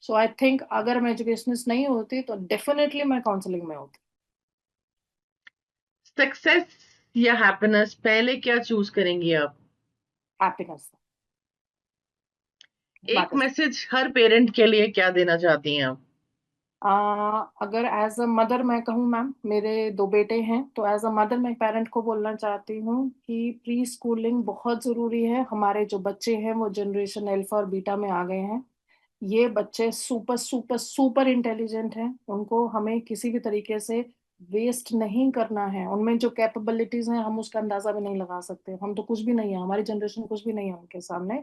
B: सो आई थिंक अगर मैं एजुकेशनिस्ट नहीं होती तो डेफिनेटली मैं काउंसलिंग में होती।
A: सक्सेस या हैप्पीनेस, पहले क्या चूज करेंगी आप?
B: हैप्पीनेस
A: एक
B: मैटर्स।
A: मैसेज हर पेरेंट के लिए क्या देना चाहती हैं आप?
B: अगर एज अ मदर मैं कहूँ मैम, मेरे 2 बेटे हैं, तो एज अ मदर मैं पेरेंट को बोलना चाहती हूँ कि प्री स्कूलिंग बहुत ज़रूरी है। हमारे जो बच्चे हैं वो जनरेशन अल्फा और बीटा में आ गए हैं। ये बच्चे सुपर सुपर सुपर इंटेलिजेंट हैं। उनको हमें किसी भी तरीके से वेस्ट नहीं करना है। उनमें जो कैपेबिलिटीज हैं हम उसका अंदाजा भी नहीं लगा सकते। हम तो कुछ भी नहीं है, हमारी जनरेशन कुछ भी नहीं है उनके सामने।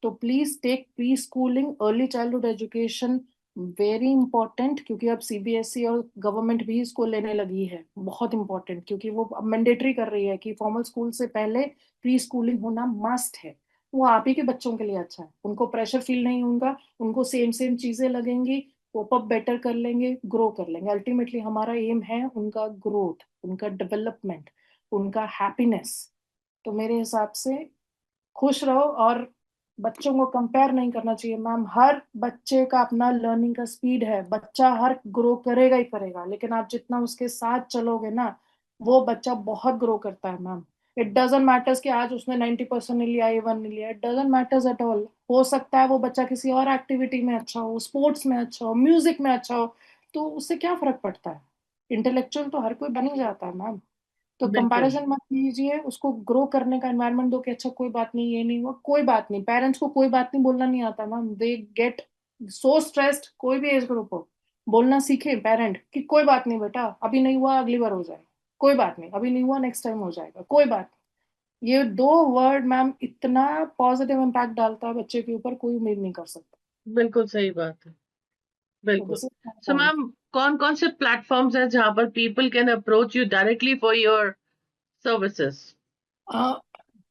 B: तो please take preschooling, early childhood education, very important. क्योंकि अब CBSE और गवर्नमेंट भी इसको लेने लगी है, बहुत इंपॉर्टेंट, क्योंकि वो अब मैंडेटरी कर रही है कि फॉर्मल स्कूल से पहले प्री स्कूलिंग होना मस्ट है। वो आप ही के बच्चों के लिए अच्छा है, उनको प्रेशर फील नहीं होगा, उनको सेम सेम चीजें लगेंगी, कोप अप बेटर कर लेंगे, ग्रो कर लेंगे। अल्टीमेटली हमारा एम है उनका ग्रोथ, उनका डेवलपमेंट, उनका हैप्पीनेस। तो मेरे हिसाब से खुश रहो, और बच्चों को कंपेयर नहीं करना चाहिए मैम। हर बच्चे का अपना लर्निंग का स्पीड है, बच्चा हर ग्रो करेगा ही करेगा, लेकिन आप जितना उसके साथ चलोगे ना, वो बच्चा बहुत ग्रो करता है मैम। इट डजेंट मैटर्स कि आज उसने 90% नहीं लिया, A1 नहीं लिया, it doesn't matters at all. हो सकता है वो बच्चा किसी और एक्टिविटी में अच्छा हो, स्पोर्ट्स में अच्छा हो, म्यूजिक में अच्छा हो, तो उससे क्या फर्क पड़ता है। इंटेलेक्चुअल तो हर कोई बन ही जाता है मैम। तो
A: बिल्कुल
B: कंपैरिजन मत कीजिए, उसको ग्रो करने का एनवायरनमेंट दो कि अच्छा कोई बात नहीं, ये नहीं हुआ, कोई बात नहीं। पेरेंट्स को कोई बात नहीं बोलना नहीं आता ma'am, they get so stressed. कोई भी एज ग्रुप हो, बोलना सीखे पेरेंट कि कोई बात नहीं बेटा, अभी नहीं हुआ अगली बार हो जाएगा, कोई बात नहीं, अभी नहीं हुआ नेक्स्ट टाइम हो जाएगा, कोई बात नहीं। ये दो वर्ड मैम इतना पॉजिटिव इम्पैक्ट डालता है बच्चे के ऊपर, कोई उम्मीद नहीं कर सकता।
A: बिल्कुल सही बात है।
B: तो
A: बिल्कुल।
B: This is my
A: so
B: point.
A: Ma'am, कौन कौन से प्लेटफॉर्म्स हैं जहां पर people can approach you directly for your services?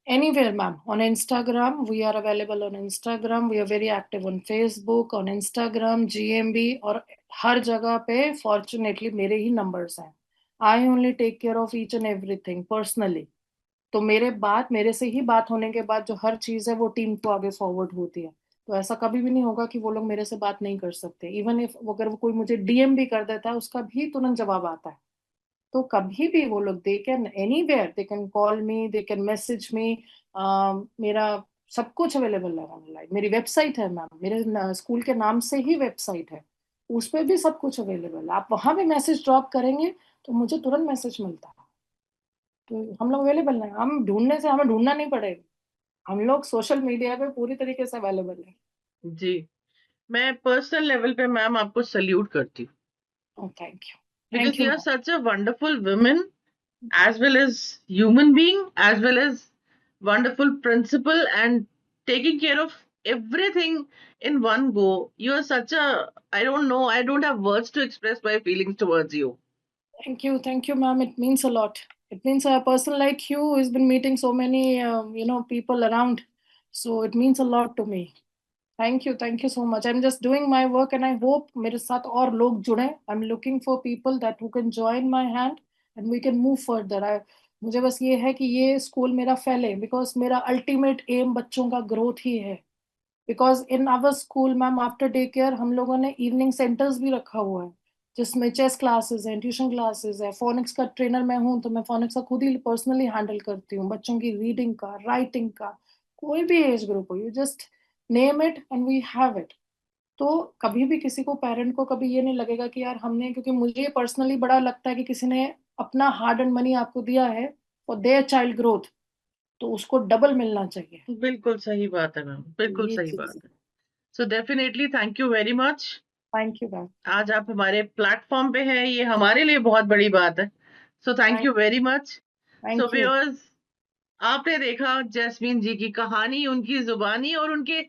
B: Anywhere, ma'am. On Instagram, we are available on Instagram. We are very active on Facebook, on Instagram, GMB, और हर जगह पे fortunately मेरे ही numbers हैं. I only take care of each and everything personally. तो मेरे से ही बात होने के बाद जो हर चीज है वो टीम को आगे फॉरवर्ड होती है। तो ऐसा कभी भी नहीं होगा कि वो लोग मेरे से बात नहीं कर सकते। इवन इफ अगर वो कोई मुझे डीएम भी कर देता है, उसका भी तुरंत जवाब आता है। तो कभी भी वो लोग, they can anywhere, they can call me, they can message me. मेरा सब कुछ अवेलेबल है ऑनलाइन। मेरी वेबसाइट है मैम, मेरे स्कूल के नाम से ही वेबसाइट है, उस पर भी सब कुछ अवेलेबल है। आप वहां भी मैसेज ड्रॉप करेंगे तो मुझे तुरंत मैसेज मिलता है। तो हम लोग अवेलेबल हैं, हम ढूंढने से हमें ढूंढना नहीं पड़ेगा। हम लोग सोशल मीडिया पे पूरी तरीके से अवेलेबल है।
A: जी, मैं पर्सनल लेवल पे मैम आपको सल्यूट करती हूँ,
B: thank you.
A: Because
B: thank you
A: you are
B: ma'am.
A: Such a wonderful women, as well as human being, as well as wonderful principal, and taking care of everything in one go. You are such a, I don't know, I don't have words to express my feelings towards you.
B: Thank you, ma'am. It means a lot. It means a person like you has been meeting so many, people around. So it means a lot to me. Thank you so much. I'm just doing my work, and I hope मेरे साथ और लोग जुड़ें. I'm looking for people that who can join my hand and we can move further. मुझे बस ये है कि ये स्कूल मेरा फैले, because मेरा ultimate aim बच्चों का growth ही है. Because in our school ma'am, after day care हम लोगों ने इवनिंग सेंटर्स भी रखा हुआ है, जिसमें चेस क्लासेस हैं, ट्यूशन क्लासेस है। फोनिक्स का ट्रेनर मैं हूँ, तो मैं फोनिक्स का खुद ही पर्सनली हैंडल करती हूँ, बच्चों की रीडिंग का, राइटिंग का। कोई भी एज ग्रुप हो, you just name it and we have it. तो कभी भी किसी को, पेरेंट को कभी ये नहीं लगेगा कि यार हमने, क्योंकि मुझे पर्सनली बड़ा लगता है कि किसी ने अपना हार्ड एंड मनी आपको दिया है फॉर देयर चाइल्ड ग्रोथ, तो उसको डबल मिलना चाहिए।
A: बिल्कुल सही बात है मैम, बिल्कुल
B: ये
A: सही
B: चीज।
A: बात है। So definitely thank you very much.
B: Thank you ma'am.
A: आज आप हमारे प्लेटफॉर्म पे हैं, ये हमारे लिए बहुत बड़ी बात है। So thank
B: thank
A: you very much. So
B: thank you.
A: Viewers, आपने देखा जैस्मीन जी की कहानी, उनकी जुबानी, और उनके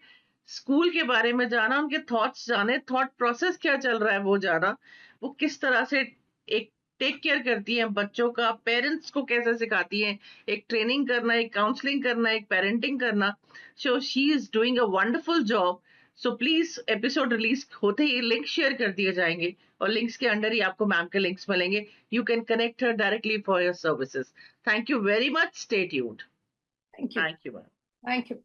A: स्कूल के बारे में जाना, उनके थॉट्स जाने, थॉट प्रोसेस क्या चल रहा है वो जाना, वो किस तरह से एक टेक केयर करती हैं बच्चों का, पेरेंट्स को कैसे सिखाती हैं, एक ट्रेनिंग करना, एक काउंसलिंग करना, एक पेरेंटिंग करना। So she is doing a wonderful job. So please, episode release होते ही लिंक शेयर कर दिए जाएंगे, और लिंक्स के अंडर ही आपको मैम के लिंक्स मिलेंगे। You can connect her directly for your services. Thank you very much. Stay tuned.
B: Thank you.
A: Thank you, ma'am.
B: Thank you.